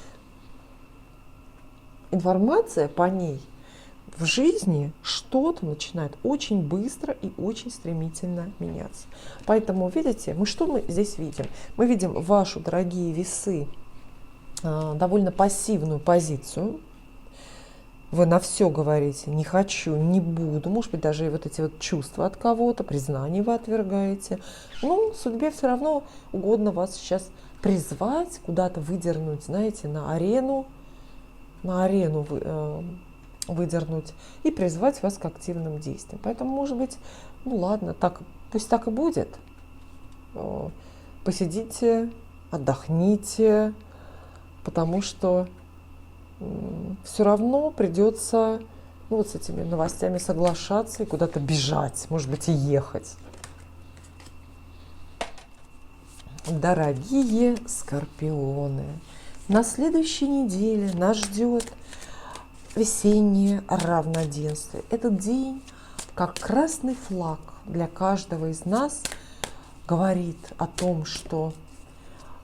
информация по ней, в жизни что-то начинает очень быстро и очень стремительно меняться. Поэтому, видите, что мы здесь видим? Мы видим вашу, дорогие весы, довольно пассивную позицию. Вы на все говорите «не хочу», «не буду». Может быть, даже и вот эти вот чувства от кого-то, признания вы отвергаете. Но судьбе все равно угодно вас сейчас призвать, куда-то выдернуть, знаете, на арену выдернуть и призвать вас к активным действиям. Поэтому, может быть, ну ладно, пусть так и будет. Посидите, отдохните, потому что все равно придется вот с этими новостями соглашаться и куда-то бежать, может быть, и ехать. Дорогие скорпионы, на следующей неделе нас ждет весеннее равноденствие. Этот день, как красный флаг для каждого из нас, говорит о том, что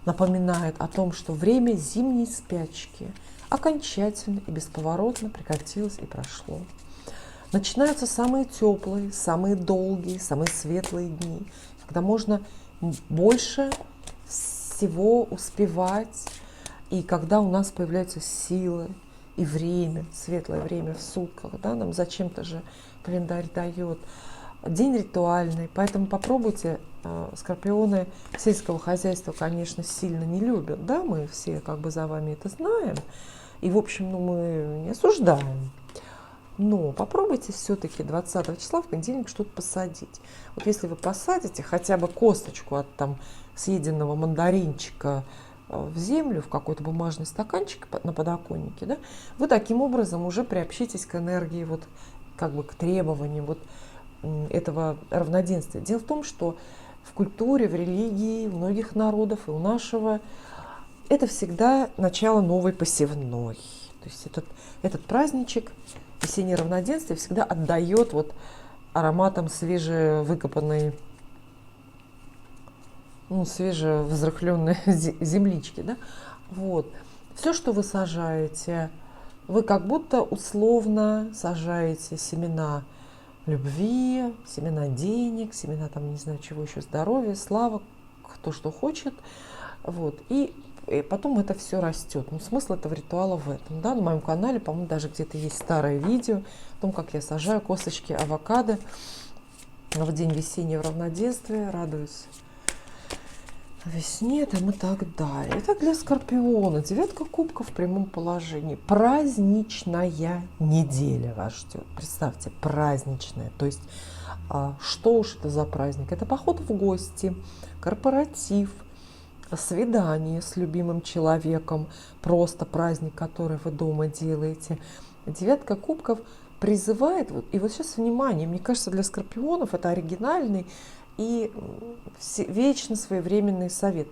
напоминает о том, что время зимней спячки окончательно и бесповоротно прекратилось и прошло. Начинаются самые теплые, самые долгие, самые светлые дни, когда можно больше всего успевать, и когда у нас появляются силы и время, светлое время в сутках, да, нам зачем-то же календарь дает. День ритуальный, поэтому попробуйте. Скорпионы сельского хозяйства, конечно, сильно не любят, да, мы все как бы за вами это знаем, и, в общем, мы не осуждаем. Но попробуйте все-таки 20 числа в понедельник что-то посадить. Вот если вы посадите хотя бы косточку от там съеденного мандаринчика в землю, в какой-то бумажный стаканчик на подоконнике, да, вы таким образом уже приобщитесь к энергии, вот как бы к требованиям вот этого равноденствия. Дело в том, что в культуре, в религии многих народов и у нашего это всегда начало новой посевной. То есть этот праздничек, весеннее равноденствие, всегда отдает вот ароматом свежевыкопанной, свежевзрыхленной землички. Да? Вот. Все, что вы сажаете, вы как будто условно сажаете семена любви, семена денег, семена там не знаю чего еще, здоровья, славы, кто что хочет. Вот. И потом это все растет. Но смысл этого ритуала в этом. Да? На моем канале, по-моему, даже где-то есть старое видео о том, как я сажаю косточки авокадо в день весеннего равноденствия, радуюсь весне там и так далее. Это для скорпиона. 9 кубков в прямом положении. Праздничная неделя вас ждет. Представьте, праздничная. То есть, что уж это за праздник? Это поход в гости, корпоратив, свидание с любимым человеком, просто праздник, который вы дома делаете. 9 кубков призывает, и вот сейчас внимание, мне кажется, для скорпионов это оригинальный и вечно своевременный совет.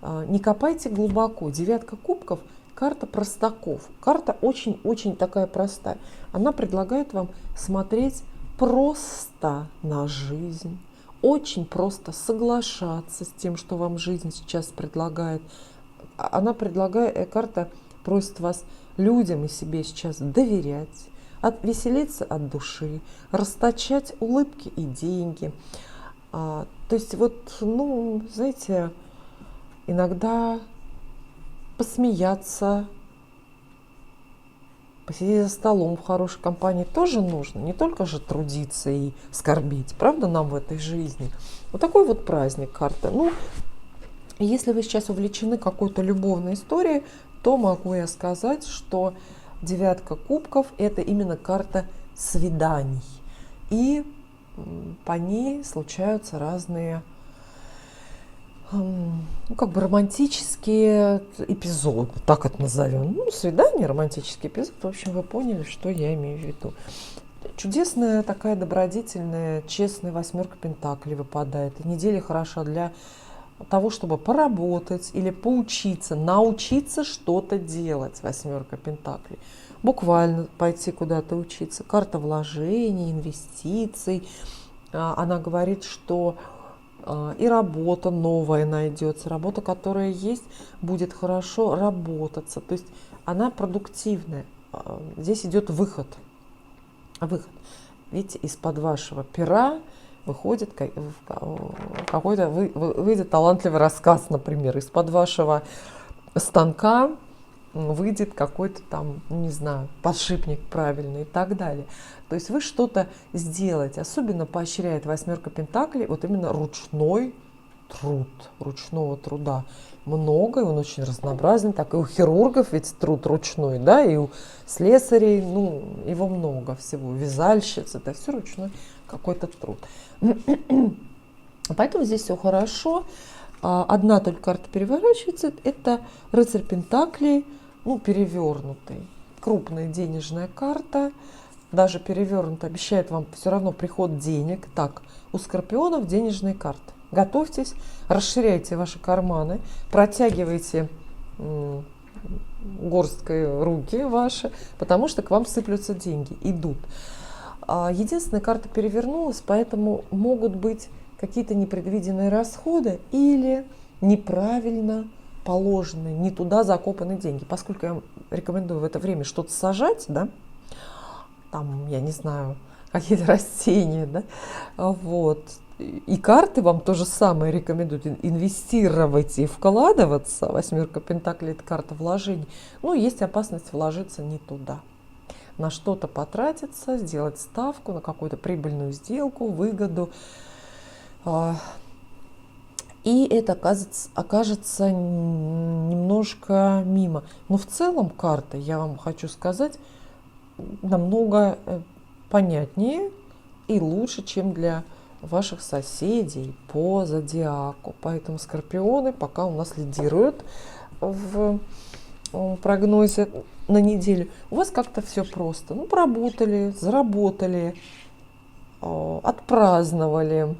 Не копайте глубоко. 9 кубков – карта простаков. Карта очень-очень такая простая. Она предлагает вам смотреть просто на жизнь. Очень просто соглашаться с тем, что вам жизнь сейчас предлагает. Она предлагает, карта просит вас людям и себе сейчас доверять, веселиться от души, расточать улыбки и деньги. То есть вот, знаете, иногда посмеяться, посидеть за столом в хорошей компании тоже нужно. Не только же трудиться и скорбить, правда, нам в этой жизни. Вот такой вот праздник карта. Если вы сейчас увлечены какой-то любовной историей, то могу я сказать, что 9 кубков – это именно карта свиданий. И по ней случаются разные романтические эпизоды, так это назовем. Свидание, романтический эпизод. В общем, вы поняли, что я имею в виду. Чудесная такая добродетельная, честная 8 пентаклей выпадает. И неделя хороша для того, чтобы поработать или поучиться, научиться что-то делать. 8 пентаклей. Буквально пойти куда-то учиться. Карта вложений, инвестиций. Она говорит, что и работа новая найдется, работа, которая есть, будет хорошо работаться. То есть она продуктивная. Здесь идет выход. Видите, из-под вашего пера выходит какой-то выйдет талантливый рассказ, например. Из-под вашего станка выйдет какой-то там, не знаю, подшипник правильный и так далее. То есть вы что-то сделаете. Особенно поощряет 8 пентаклей вот именно ручной труд, ручного труда. Много, и он очень разнообразный. Так и у хирургов ведь труд ручной, да, и у слесарей, его много всего. Вязальщиц, это все ручной какой-то труд. Поэтому здесь все хорошо. Одна только карта переворачивается, это рыцарь Пентаклей, ну, перевернутый. Крупная денежная карта, даже перевернутая, обещает вам все равно приход денег. Так, у скорпионов денежные карты. Готовьтесь, расширяйте ваши карманы, протягивайте горсткой руки ваши, потому что к вам сыплются деньги, идут. Единственная карта перевернулась, поэтому могут быть какие-то непредвиденные расходы или неправильно положенные, не туда закопаны деньги. Поскольку я вам рекомендую в это время что-то сажать, да, там, я не знаю, какие-то растения, да, вот. И карты вам то же самое рекомендуют: инвестировать и вкладываться. Восьмерка Пентаклей – это карта вложений. Но есть опасность вложиться не туда. На что-то потратиться, сделать ставку на какую-то прибыльную сделку, выгоду. И это окажется немножко мимо. Но в целом карта, я вам хочу сказать, намного понятнее и лучше, чем для ваших соседей по зодиаку. Поэтому скорпионы пока у нас лидируют в прогнозе на неделю. У вас как-то все просто. Ну, поработали, заработали, отпраздновали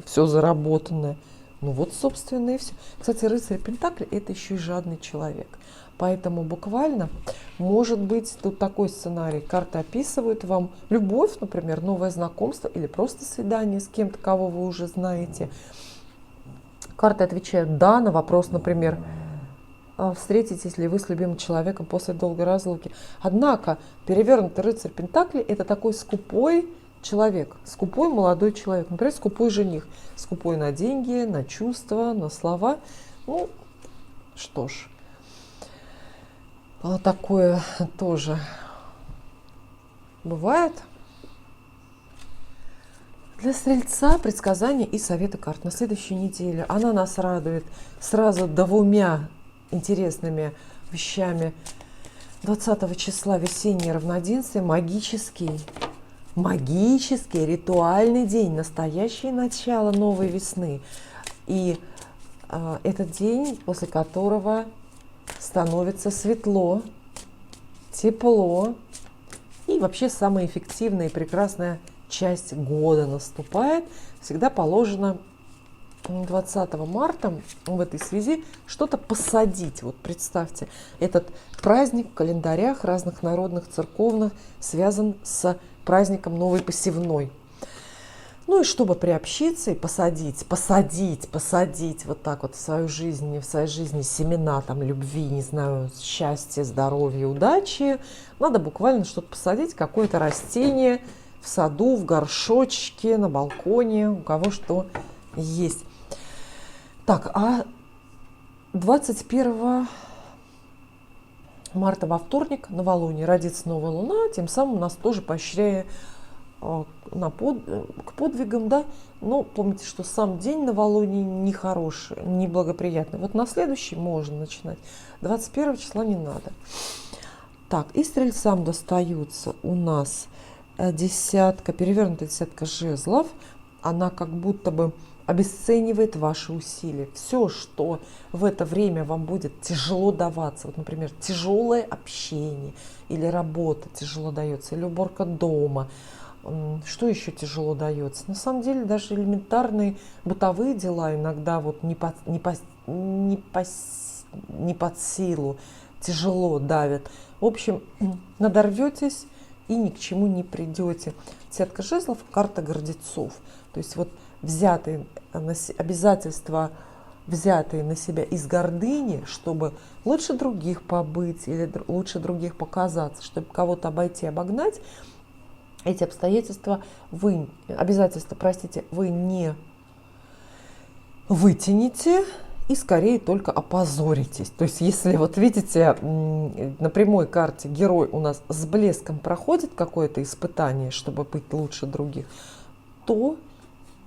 все заработанное. Ну вот, собственно, и все. Кстати, рыцарь Пентаклей – это еще и жадный человек. Поэтому буквально может быть тут такой сценарий. Карты описывают вам любовь, например, новое знакомство или просто свидание с кем-то, кого вы уже знаете. Карты отвечают «да» на вопрос, например, встретитесь ли вы с любимым человеком после долгой разлуки. Однако перевернутый рыцарь Пентаклей – это такой скупой человек, скупой молодой человек, например, скупой жених, скупой на деньги, на чувства, на слова. Ну, что ж, такое тоже бывает. Для Стрельца предсказания и советы карт на следующую неделю. Она нас радует сразу двумя интересными вещами. 20 числа весеннее равноденствие, магический, ритуальный день, настоящее начало новой весны. И этот день, после которого становится светло, тепло, и вообще самая эффективная и прекрасная часть года наступает. Всегда положено 20 марта в этой связи что-то посадить. Вот представьте, этот праздник в календарях разных народных, церковных связан с праздником новой посевной. Ну и чтобы приобщиться и посадить вот так вот в своей жизни семена там любви, не знаю, счастья, здоровья, удачи, надо буквально что-то посадить, какое-то растение в саду, в горшочке, на балконе, у кого что есть. Так, а 21 марта во вторник, новолуние, родится новая луна, тем самым нас тоже поощряя к подвигам, да. Но помните, что сам день новолуния нехороший, неблагоприятный. Вот на следующий можно начинать. 21 числа не надо. Так, и стрельцам достаются у нас десятка, перевернутая десятка жезлов. Она как будто бы обесценивает ваши усилия. Все, что в это время вам будет тяжело даваться, вот, например, тяжелое общение или работа тяжело дается, или уборка дома. Что еще тяжело дается? На самом деле даже элементарные бытовые дела иногда вот не под силу, тяжело давят. В общем, надорветесь и ни к чему не придете. Десятка жезлов – карта гордецов. То есть вот обязательства, взятые на себя из гордыни, чтобы лучше других побыть или лучше других показаться, чтобы кого-то обойти, обогнать, эти обстоятельства вы не вытянете и скорее только опозоритесь. То есть если вот видите, на прямой карте герой у нас с блеском проходит какое-то испытание, чтобы быть лучше других, то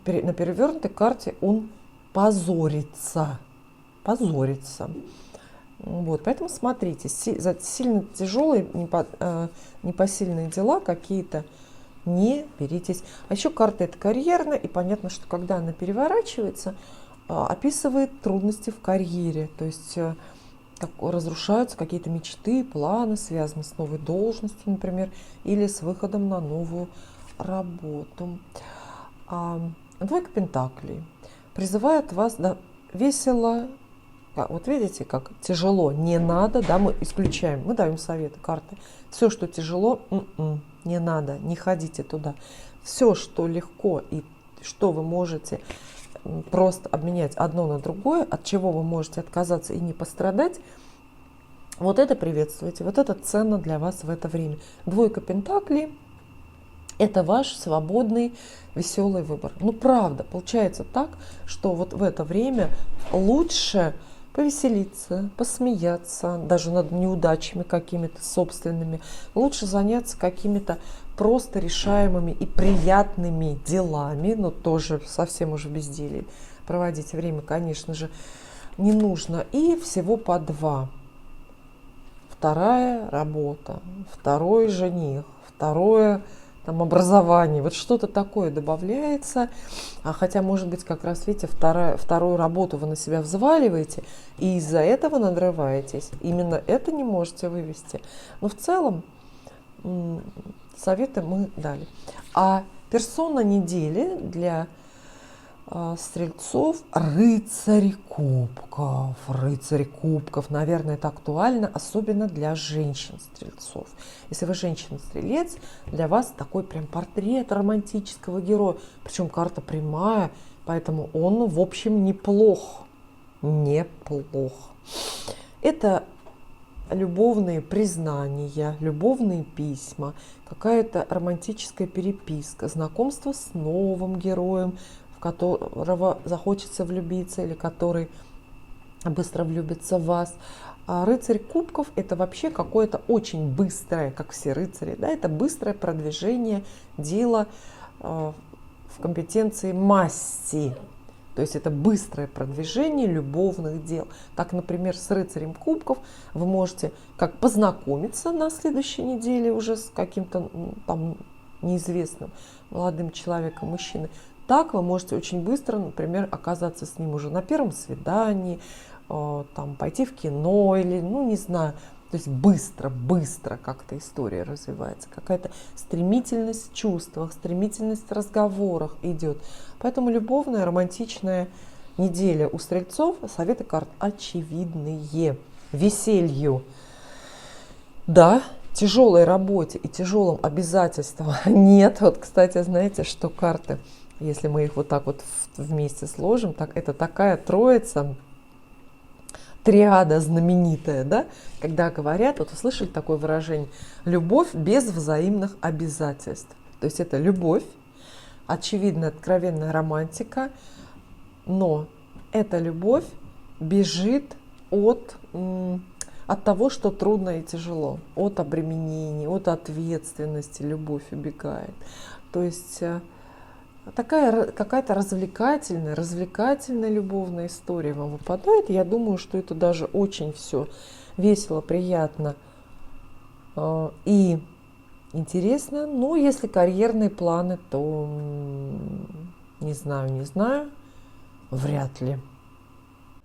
на перевернутой карте он позорится. Вот, поэтому смотрите, за сильно тяжелые, непосильные дела какие-то не беритесь. А еще карта это карьерная, и понятно, что когда она переворачивается, описывает трудности в карьере, то есть разрушаются какие-то мечты, планы, связанные с новой должностью, например, или с выходом на новую работу. Двойка пентаклей призывает вас весело. Вот видите, как тяжело, не надо, да, мы исключаем, мы даем советы, карты. Все, что тяжело, не надо, не ходите туда. Все, что легко и что вы можете просто обменять одно на другое, от чего вы можете отказаться и не пострадать, вот это приветствуйте, вот это ценно для вас в это время. Двойка пентаклей – это ваш свободный, веселый выбор. Ну, правда, получается так, что вот в это время лучше повеселиться, посмеяться, даже над неудачами какими-то собственными. Лучше заняться какими-то просто решаемыми и приятными делами, но тоже совсем уже безделие. Проводить время, конечно же, не нужно. И всего по 2. Вторая работа, второй жених, второе там образование, вот что-то такое добавляется, хотя, может быть, как раз, видите, вторую работу вы на себя взваливаете, и из-за этого надрываетесь. Именно это не можете вывести. Но в целом советы мы дали. А персона недели для стрельцов – рыцарь кубков. Рыцарь кубков, наверное, это актуально, особенно для женщин-стрельцов. Если вы женщина-стрелец, для вас такой прям портрет романтического героя. Причем карта прямая, поэтому он, в общем, неплох. Неплох. Это любовные признания, любовные письма, какая-то романтическая переписка, знакомство с новым героем, в которого захочется влюбиться или который быстро влюбится в вас. А рыцарь кубков – это вообще какое-то очень быстрое, как все рыцари, да, это быстрое продвижение дела в компетенции масти. То есть это быстрое продвижение любовных дел. Так, например, с рыцарем кубков вы можете как познакомиться на следующей неделе уже с каким-то там неизвестным молодым человеком, мужчиной. Так вы можете очень быстро, например, оказаться с ним уже на первом свидании, там, пойти в кино или, ну, не знаю. То есть быстро как-то история развивается. Какая-то стремительность в чувствах, стремительность в разговорах идет. Поэтому любовная, романтичная неделя у стрельцов. Советы карт очевидные. Веселью. Да, тяжелой работе и тяжелым обязательствам нет. Вот, кстати, знаете, что карты, если мы их вот так вот вместе сложим, так это такая троица, триада знаменитая, да, когда говорят, вот вы слышали такое выражение, любовь без взаимных обязательств. То есть это любовь, очевидная, откровенная романтика, но эта любовь бежит от того, что трудно и тяжело, от обременений, от ответственности любовь убегает. То есть такая какая-то развлекательная любовная история вам выпадает. Я думаю, что это даже очень все весело, приятно и интересно. Но если карьерные планы, то не знаю, вряд ли.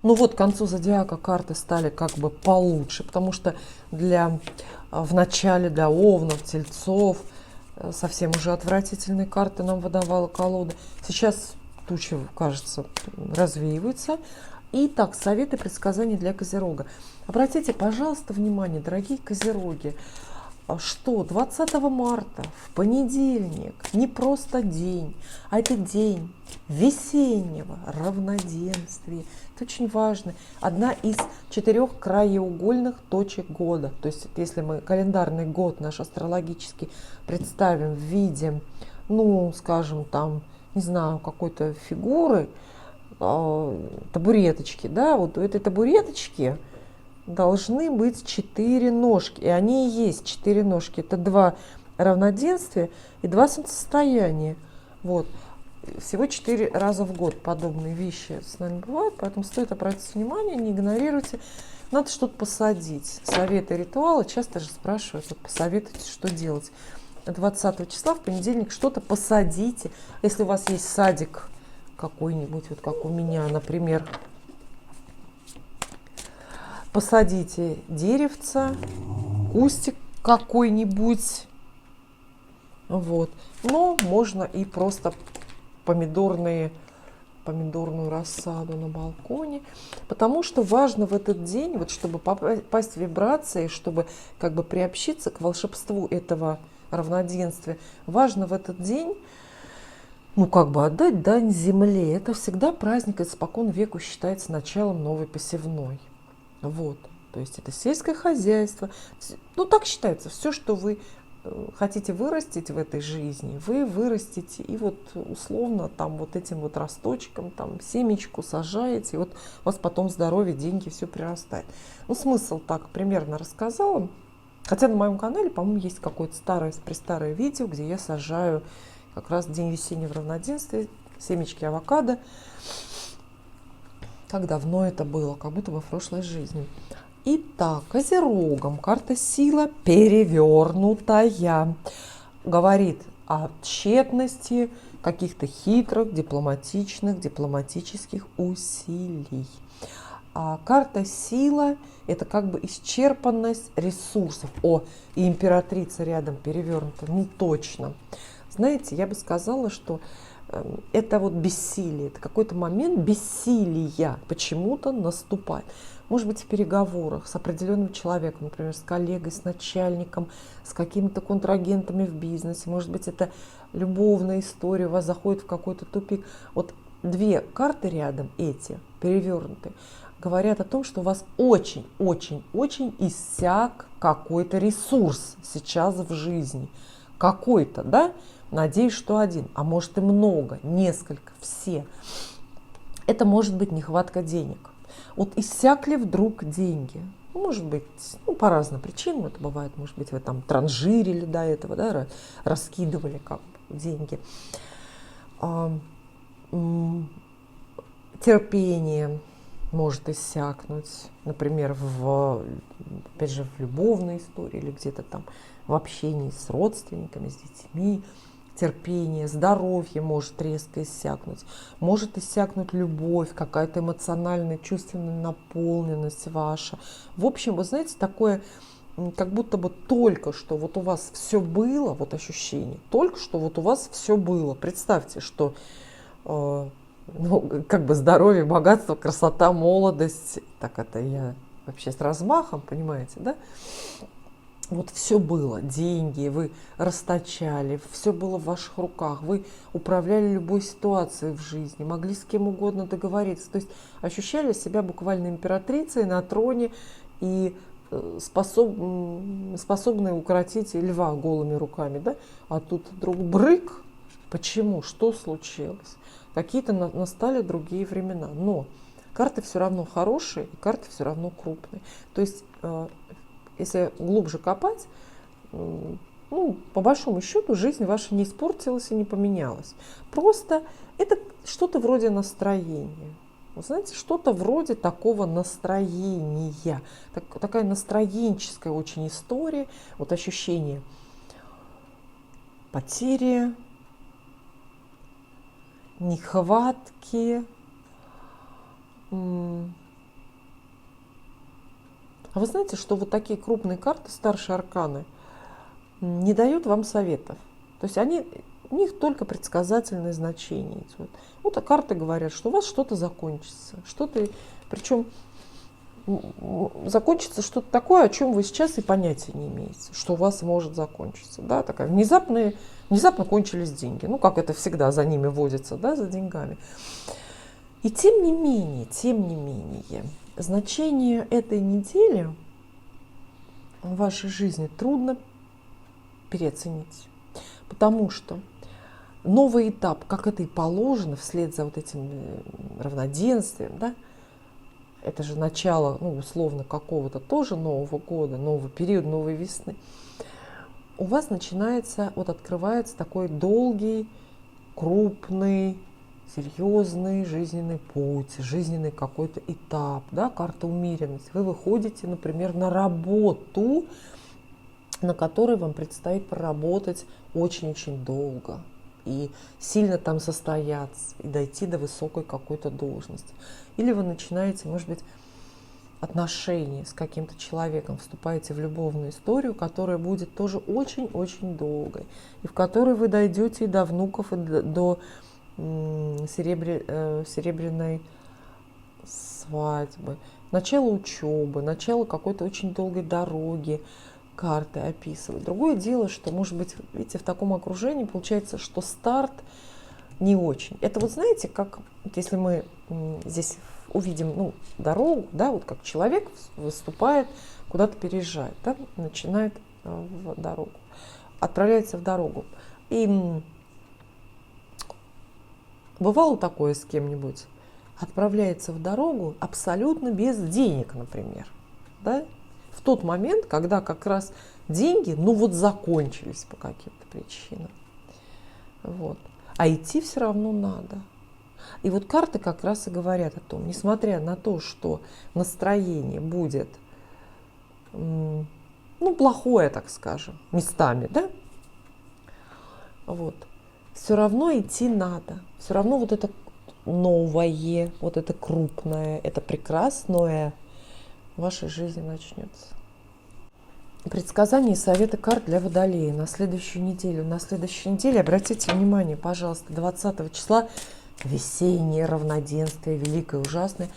Ну вот к концу зодиака карты стали как бы получше, потому что в начале для овнов, тельцов совсем уже отвратительные карты нам выдавала колода. Сейчас тучи, кажется, развеиваются. Итак, советы, предсказания для Козерога. Обратите, пожалуйста, внимание, дорогие Козероги, что 20 марта, в понедельник, не просто день, а это день весеннего равноденствия. Это очень важно. Одна из 4 краеугольных точек года. То есть, если мы календарный год наш астрологический представим в виде, ну, скажем, там, не знаю, какой-то фигуры, табуреточки, да, вот у этой табуреточки должны быть 4 ножки, и они и есть 4 ножки. Это 2 равноденствия и 2 солнцестояния. Вот. Всего 4 раза в год подобные вещи с нами бывают, поэтому стоит обратить внимание, не игнорируйте. Надо что-то посадить. Советы, ритуалы часто же спрашивают, вот посоветуйте, что делать. 20 числа в понедельник что-то посадите. Если у вас есть садик, какой-нибудь, вот как у меня, например, посадите деревца, кустик какой-нибудь, вот. Но можно и просто помидорную рассаду на балконе, потому что важно в этот день, вот чтобы попасть в вибрации, чтобы как бы приобщиться к волшебству этого равноденствия, важно в этот день, ну, как бы отдать дань земле. Это всегда праздник, испокон веку считается началом новой посевной. Вот. То есть это сельское хозяйство. Ну, так считается. Все, что вы хотите вырастить в этой жизни, вы вырастите и вот условно там вот этим вот росточком, там семечку сажаете, и вот у вас потом здоровье, деньги, все прирастает. Ну, смысл так примерно рассказала. Хотя на моем канале, по-моему, есть какое-то старое видео, где я сажаю как раз день весеннего равноденствия, семечки авокадо. Как давно это было, как будто бы в прошлой жизни. Итак, Козерогам карта сила перевернутая. Говорит о тщетности каких-то хитрых, дипломатических усилий. А карта сила – это как бы исчерпанность ресурсов. О, и императрица рядом перевернута. Ну, точно. Знаете, я бы сказала, что это вот бессилие, это какой-то момент бессилия почему-то наступает. Может быть, в переговорах с определенным человеком, например, с коллегой, с начальником, с какими-то контрагентами в бизнесе. Может быть, это любовная история, у вас заходит в какой-то тупик. Вот две карты рядом, эти, перевернутые, говорят о том, что у вас очень-очень-очень иссяк какой-то ресурс сейчас в жизни. Какой-то, да? Надеюсь, что один, а может и много, несколько, все. Это может быть нехватка денег. Вот иссякли вдруг деньги. Может быть, ну, по разным причинам это бывает. Может быть, вы там транжирили до этого, да, раскидывали как бы деньги. Терпение может иссякнуть. Например, опять же, в любовной истории или где-то там в общении с родственниками, с детьми. Терпение, здоровье может резко иссякнуть. Может иссякнуть любовь, какая-то эмоциональная, чувственная наполненность ваша. В общем, вы знаете, такое, как будто бы только что вот у вас все было, вот ощущение, только что вот у вас все было. Представьте, что ну, как бы здоровье, богатство, красота, молодость, так это я вообще с размахом, понимаете, да? Вот все было, деньги, вы расточали, все было в ваших руках, вы управляли любой ситуацией в жизни, могли с кем угодно договориться. То есть ощущали себя буквально императрицей на троне и способны укротить льва голыми руками. Да? А тут вдруг брык. Почему? Что случилось? Какие-то настали другие времена. Но карты все равно хорошие, и карты все равно крупные. То есть если глубже копать, ну, по большому счету, жизнь ваша не испортилась и не поменялась. Просто это что-то вроде настроения. Вы знаете, что-то вроде такого настроения. Такая настроенческая очень история. Вот ощущение потери, нехватки. А вы знаете, что вот такие крупные карты, старшие арканы, не дают вам советов. То есть у них только предсказательное значение. Вот карты говорят, что у вас что-то закончится. Причем закончится что-то такое, о чем вы сейчас и понятия не имеете, что у вас может закончиться. Да? Такая внезапно кончились деньги. Ну, как это всегда за ними водится, да, за деньгами. И тем не менее, значение этой недели в вашей жизни трудно переоценить. Потому что новый этап, как это и положено, вслед за вот этим равноденствием, да, это же начало, ну, условно, какого-то тоже Нового года, нового периода, новой весны, у вас открывается такой долгий, крупный, серьезный жизненный путь, жизненный какой-то этап, да, карта умеренности. Вы выходите, например, на работу, на которой вам предстоит проработать очень-очень долго. и сильно там состояться, и дойти до высокой какой-то должности. Или вы начинаете, может быть, отношения с каким-то человеком, вступаете в любовную историю, которая будет тоже очень-очень долгой, и в которой вы дойдете и до внуков, и до серебряной свадьбы, начало учебы, начало какой-то очень долгой дороги, карты описывают. Другое дело, что, может быть, видите, в таком окружении получается, что старт не очень. Это вот знаете, как если мы здесь увидим дорогу, да, вот как человек выступает, куда-то переезжает, да, начинает в дорогу, отправляется в дорогу. И бывало такое с кем-нибудь? Отправляется в дорогу абсолютно без денег, например, да? В тот момент, когда как раз деньги, закончились по каким-то причинам. Вот. А идти все равно надо. И вот карты как раз и говорят о том, несмотря на то, что настроение будет, плохое, так скажем, местами, да, вот, все равно идти надо. Все равно вот это новое, вот это крупное, это прекрасное в вашей жизни начнется. Предсказания и советы карт для Водолея на следующую неделю. На следующей неделе, обратите внимание, пожалуйста, 20 числа весеннее равноденствие, великое, ужасное.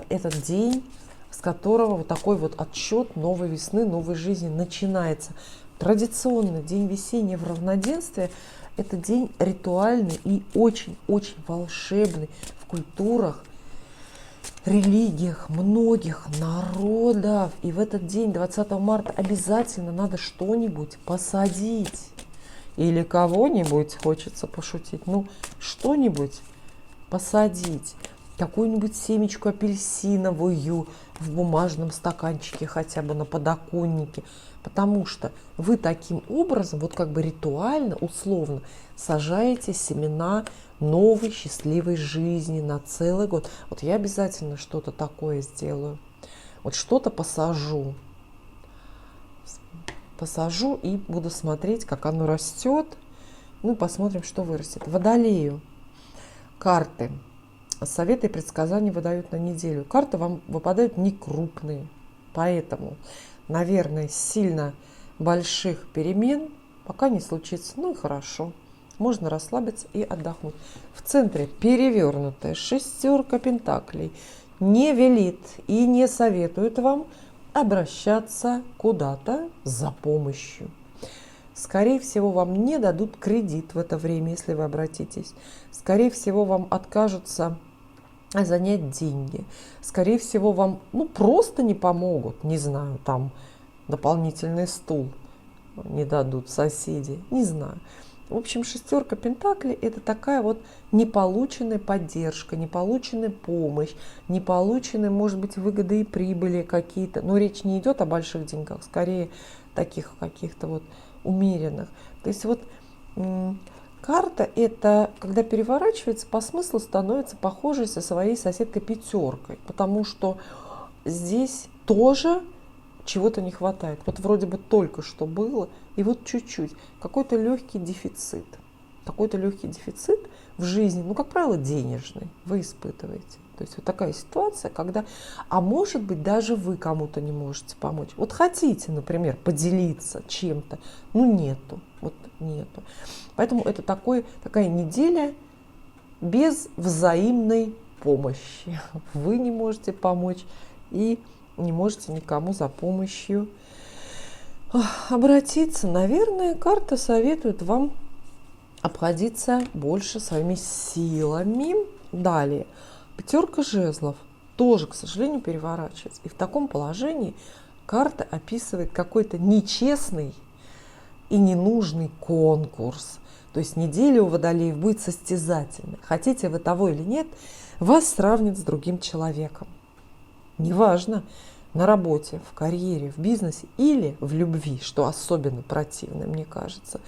Этот день, с которого вот такой вот отсчет новой весны, новой жизни начинается. Традиционно день весеннего равноденствия – это день ритуальный и очень-очень волшебный в культурах, религиях многих народов. И в этот день, 20 марта, обязательно надо что-нибудь посадить. Или кого-нибудь, хочется пошутить, что-нибудь посадить. Какую-нибудь семечку апельсиновую в бумажном стаканчике, хотя бы на подоконнике. Потому что вы таким образом, вот как бы ритуально, условно, сажаете семена новой счастливой жизни на целый год. Вот я обязательно что-то такое сделаю. Вот что-то посажу. Посажу и буду смотреть, как оно растет. Посмотрим, что вырастет. Водолею карты. Советы и предсказания выдают на неделю. Карты вам выпадают не крупные. Поэтому, наверное, сильно больших перемен пока не случится. И хорошо. Можно расслабиться и отдохнуть. В центре перевернутая шестерка пентаклей не велит и не советует вам обращаться куда-то за помощью. Скорее всего, вам не дадут кредит в это время, если вы обратитесь. Скорее всего, вам откажутся занять деньги. Скорее всего, вам просто не помогут. Не знаю, там дополнительный стул не дадут соседи. Не знаю. В общем, шестерка пентаклей – это такая вот неполученная поддержка, неполученная помощь, неполученные, может быть, выгоды и прибыли какие-то. Но речь не идет о больших деньгах, скорее таких каких-то вот умеренных. То есть вот карта – это, когда переворачивается, по смыслу становится похожей со своей соседкой пятеркой, потому что здесь тоже чего-то не хватает. Вот вроде бы только что было, и вот чуть-чуть. Какой-то легкий дефицит. Какой-то легкий дефицит в жизни, как правило, денежный, вы испытываете. То есть вот такая ситуация, когда, а может быть, даже вы кому-то не можете помочь. Вот хотите, например, поделиться чем-то, нету. Вот нету. Поэтому это такая неделя без взаимной помощи. Вы не можете помочь и не можете никому за помощью обратиться. Наверное, карта советует вам обходиться больше своими силами. Далее. Пятерка жезлов тоже, к сожалению, переворачивается. И в таком положении карта описывает какой-то нечестный и ненужный конкурс. То есть неделя у водолеев будет состязательной. Хотите вы того или нет, вас сравнят с другим человеком. Неважно, на работе, в карьере, в бизнесе или в любви, что особенно противно, мне кажется.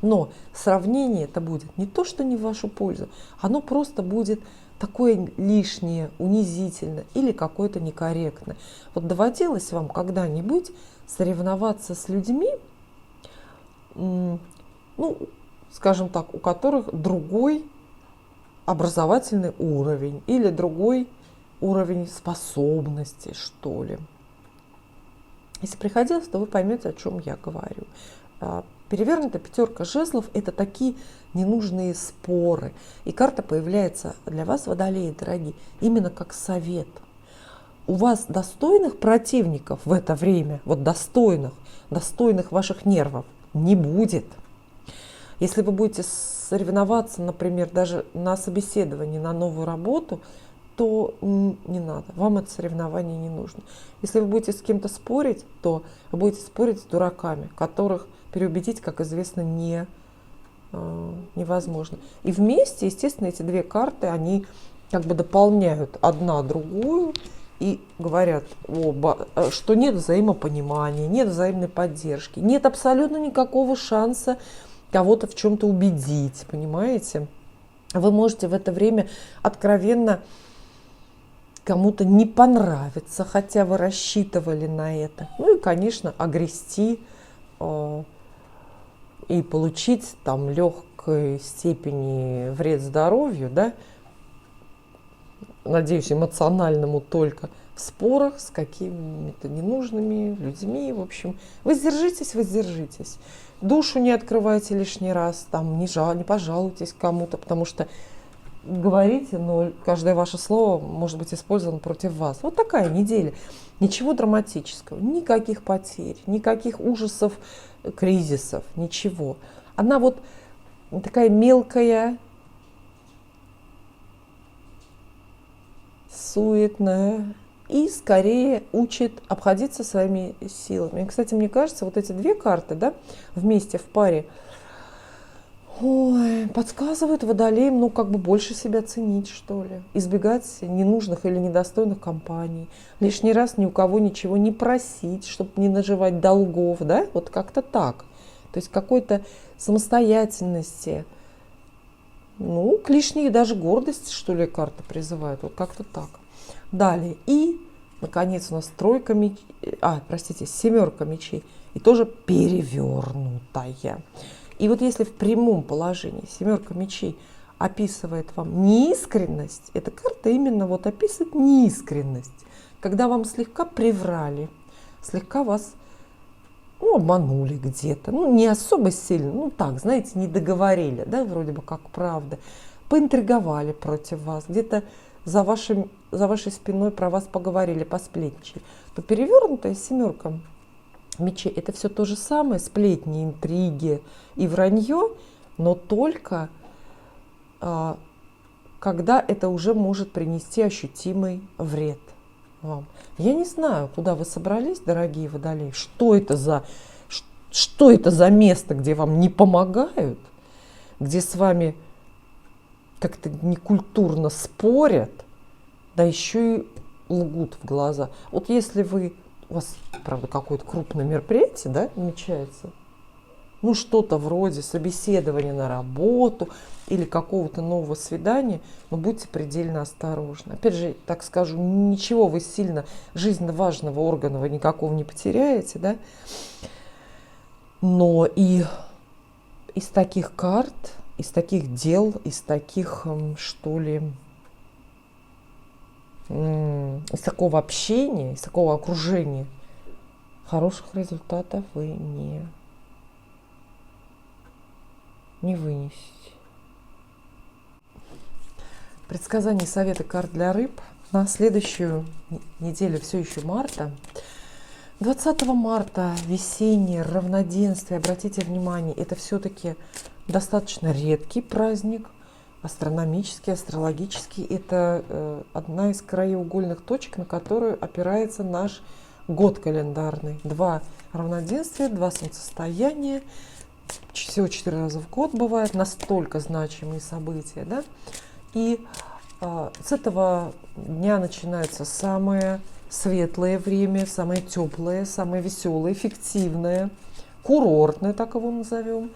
Но сравнение это будет не то, что не в вашу пользу, оно просто будет такое лишнее, унизительно или какое-то некорректное. Вот доводилось вам когда-нибудь соревноваться с людьми, скажем так, у которых другой образовательный уровень или другой уровень способностей, что ли. Если приходилось, то вы поймете, о чем я говорю. Перевернутая пятерка жезлов – это такие ненужные споры. И карта появляется для вас, водолеи, дорогие, именно как совет. У вас достойных противников в это время, вот достойных ваших нервов не будет. Если вы будете соревноваться, например, даже на собеседовании на новую работу, то не надо, вам это соревнование не нужно. Если вы будете с кем-то спорить, то вы будете спорить с дураками, которых переубедить, как известно, невозможно. И вместе, естественно, эти две карты, они как бы дополняют одна другую и говорят оба, что нет взаимопонимания, нет взаимной поддержки, нет абсолютно никакого шанса кого-то в чем-то убедить, понимаете? Вы можете в это время откровенно кому-то не понравится, хотя вы рассчитывали на это. Ну и, конечно, огрести и получить там легкой степени вред здоровью, да, надеюсь, эмоциональному только, в спорах с какими-то ненужными людьми. В общем, воздержитесь. Душу не открывайте лишний раз, там не пожалуйтесь кому-то, потому что говорите, но каждое ваше слово может быть использовано против вас. Вот такая неделя. Ничего драматического, никаких потерь, никаких ужасов, кризисов, ничего. Она вот такая мелкая, суетная и скорее учит обходиться своими силами. И, кстати, мне кажется, вот эти две карты, да, вместе в паре, подсказывают водолеям, ну, как бы больше себя ценить, что ли. Избегать ненужных или недостойных компаний. Лишний раз ни у кого ничего не просить, чтобы не наживать долгов, да, вот как-то так. То есть какой-то самостоятельности, ну, к лишней даже гордости, что ли, карта призывает, вот как-то так. Далее, и, наконец, у нас семерка мечей, и тоже перевернутая. И вот если в прямом положении семерка мечей описывает вам неискренность, эта карта именно вот описывает неискренность, когда вам слегка приврали, слегка вас обманули где-то, не особо сильно, так, знаете, не договорили, да, вроде бы как правда, поинтриговали против вас, где-то за вашей спиной про вас поговорили, посплетничали, то перевернутая семерка мечей — это все то же самое, сплетни, интриги и вранье, но только когда это уже может принести ощутимый вред вам. Я не знаю, куда вы собрались, дорогие водолеи, что это за место, где вам не помогают, где с вами как-то некультурно спорят, да еще и лгут в глаза. Вот если у вас, правда, какое-то крупное мероприятие, да, намечается, что-то вроде собеседования на работу или какого-то нового свидания, но будьте предельно осторожны. Опять же, так скажу, ничего вы сильно жизненно важного органа вы никакого не потеряете, да, но и из таких карт, из таких дел, из таких, что ли, из такого общения, из такого окружения хороших результатов вы не вынесете. Предсказания и советы карт для рыб на следующую неделю, все еще марта. 20 марта весеннее равноденствие, обратите внимание, это все-таки достаточно редкий праздник, астрономический, астрологический. Это одна из краеугольных точек, на которую опирается наш год календарный. 2 равноденствия, 2 солнцестояния, всего 4 раза в год бывает, настолько значимые события, да? И с этого дня начинается самое светлое время, самое теплое, самое веселое, эффективное, курортное, так его назовем.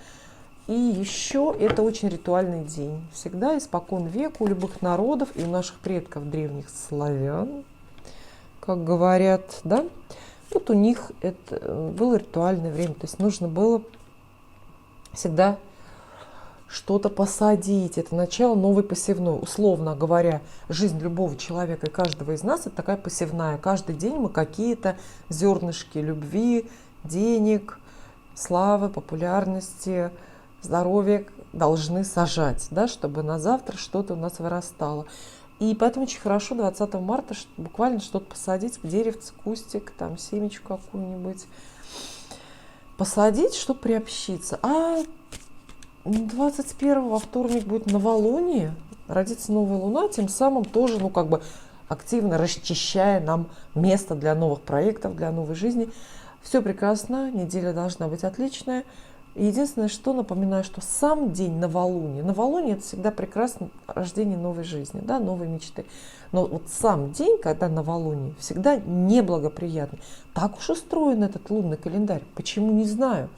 И еще это очень ритуальный день. Всегда испокон века у любых народов и у наших предков древних славян, как говорят, да, вот у них это было ритуальное время. То есть нужно было всегда что-то посадить. Это начало новой посевной. Условно говоря, жизнь любого человека и каждого из нас — это такая посевная. Каждый день мы какие-то зернышки любви, денег, славы, популярности, здоровья должны сажать, да, чтобы на завтра что-то у нас вырастало. И поэтому очень хорошо 20 марта буквально что-то посадить, деревце, кустик, там, семечку какую-нибудь посадить, чтобы приобщиться. А 21 во вторник будет новолуние, родится новая луна, тем самым тоже, ну, как бы активно расчищая нам место для новых проектов, для новой жизни. Все прекрасно, неделя должна быть отличная. Единственное, что напоминаю, что сам день новолуния, новолуние — это всегда прекрасно, рождение новой жизни, да, новой мечты. Но вот сам день, когда новолуние, всегда неблагоприятный. Так уж устроен этот лунный календарь, почему, не знаю.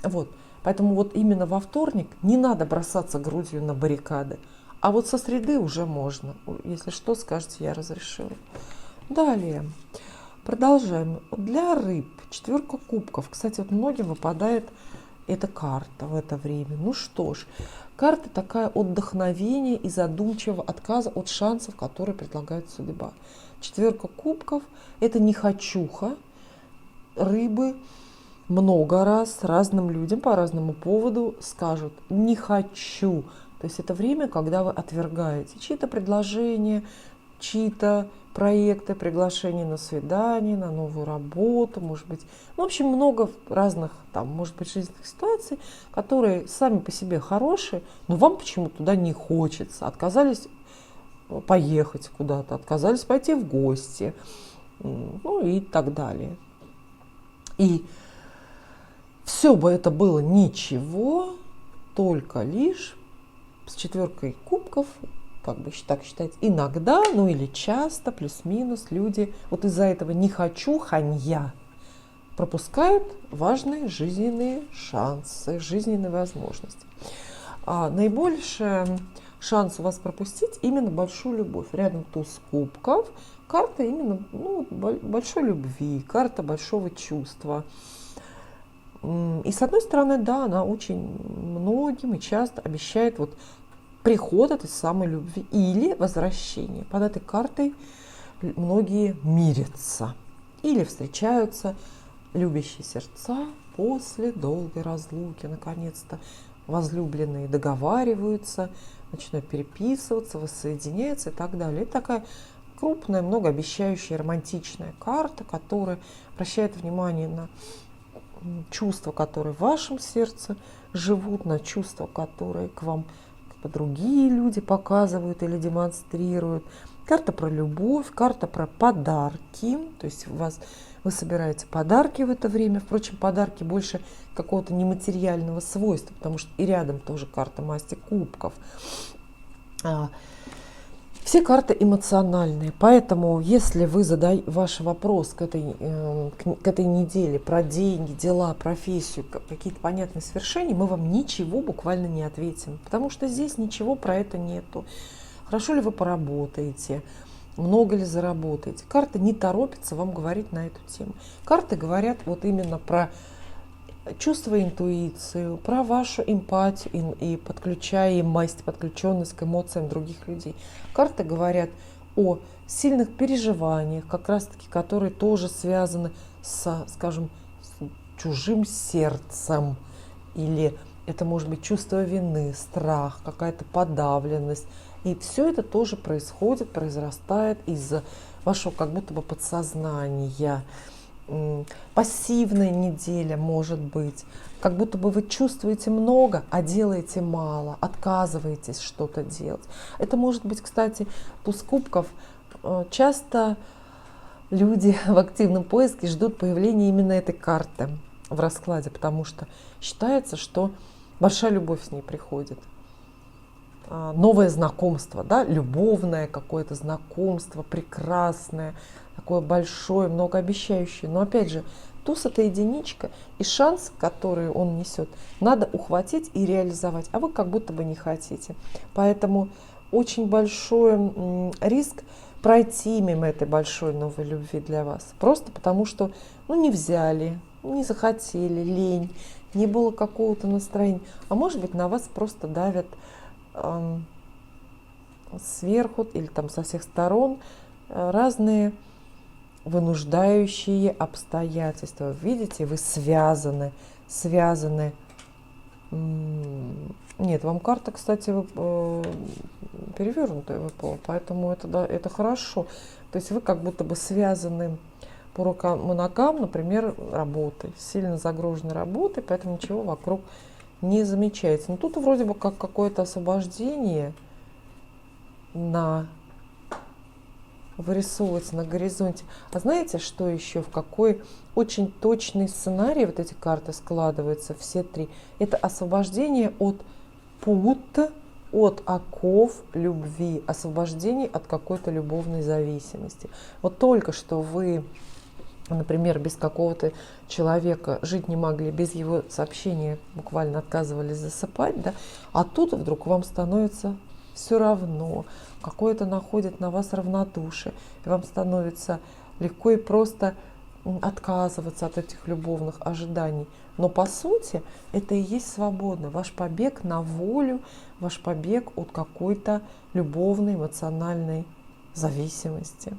Вот. Поэтому вот именно во вторник не надо бросаться грудью на баррикады, а вот со среды уже можно. Если что, скажете, я разрешила. Далее. Продолжаем. Для рыб 4 кубков. Кстати, вот многим выпадает эта карта в это время. Ну что ж, карта такая от вдохновения и задумчивого отказа от шансов, которые предлагает судьба. 4 кубков — это не хочуха. Рыбы много раз разным людям по разному поводу скажут «не хочу». То есть это время, когда вы отвергаете чьи-то предложения, чьи-то проекты, приглашения на свидание, на новую работу, может быть, ну, в общем, много разных, там, может быть, жизненных ситуаций, которые сами по себе хорошие, но вам почему-то туда не хочется. Отказались поехать куда-то, отказались пойти в гости, ну и так далее. И все бы это было ничего, только лишь с 4 кубков, как бы так считать, иногда, ну или часто, плюс-минус, люди вот из-за этого «не хочу» ханья пропускают важные жизненные шансы, жизненные возможности. Наибольший шанс у вас пропустить именно большую любовь. Рядом туз кубков, карта именно, ну, большой любви, карта большого чувства. И с одной стороны, да, она очень многим и часто обещает вот приход этой самой любви или возвращение. Под этой картой многие мирятся или встречаются любящие сердца после долгой разлуки. Наконец-то возлюбленные договариваются, начинают переписываться, воссоединяются и так далее. Это такая крупная, многообещающая, романтичная карта, которая обращает внимание на чувства, которые в вашем сердце живут, на чувства, которые к вам другие люди показывают или демонстрируют. Карта про любовь, карта про подарки. То есть вы собираете подарки в это время. Впрочем, подарки больше какого-то нематериального свойства, потому что и рядом тоже карта масти кубков. Все карты эмоциональные, поэтому если вы задаете ваш вопрос к этой неделе про деньги, дела, профессию, какие-то понятные свершения, мы вам ничего буквально не ответим, потому что здесь ничего про это нету. Хорошо ли вы поработаете, много ли заработаете. Карта не торопится вам говорить на эту тему. Карты говорят вот именно про чувство, интуицию, про вашу эмпатию и подключаемость, подключенность к эмоциям других людей. Карты говорят о сильных переживаниях, как раз-таки, которые тоже связаны с, скажем, с чужим сердцем. Или это может быть чувство вины, страх, какая-то подавленность. И все это тоже происходит, произрастает из вашего как будто бы подсознания. Пассивная неделя может быть, как будто бы вы чувствуете много, а делаете мало, отказываетесь что-то делать. Это может быть, кстати, туз кубков. Часто люди в активном поиске ждут появления именно этой карты в раскладе, потому что считается, что большая любовь с ней приходит. Новое знакомство, да, любовное какое-то знакомство, прекрасное, такое большое, многообещающее. Но опять же, туз — это единичка, и шанс, который он несет, надо ухватить и реализовать, а вы как будто бы не хотите. Поэтому очень большой риск пройти мимо этой большой новой любви для вас. Просто потому что, ну, не взяли, не захотели, лень, не было какого-то настроения. А может быть, на вас просто давят сверху или там со всех сторон разные вынуждающие обстоятельства. Видите, вы связаны. Нет, вам карта, кстати, перевернутая выпала, поэтому это, да, это хорошо. То есть вы как будто бы связаны по рукам и ногам, например, работой, сильно загружены работой, поэтому ничего вокруг не замечается. Но тут вроде бы как какое-то освобождение вырисовывается на горизонте. А знаете, что еще? В какой очень точный сценарий вот эти карты складываются, все три? Это освобождение от пут, от оков любви, освобождение от какой-то любовной зависимости. Вот только что вы, например, без какого-то человека жить не могли, без его сообщения буквально отказывались засыпать, да? А тут вдруг вам становится все равно, какое-то находит на вас равнодушие, и вам становится легко и просто отказываться от этих любовных ожиданий. Но по сути это и есть свобода, ваш побег на волю, ваш побег от какой-то любовной, эмоциональной зависимости.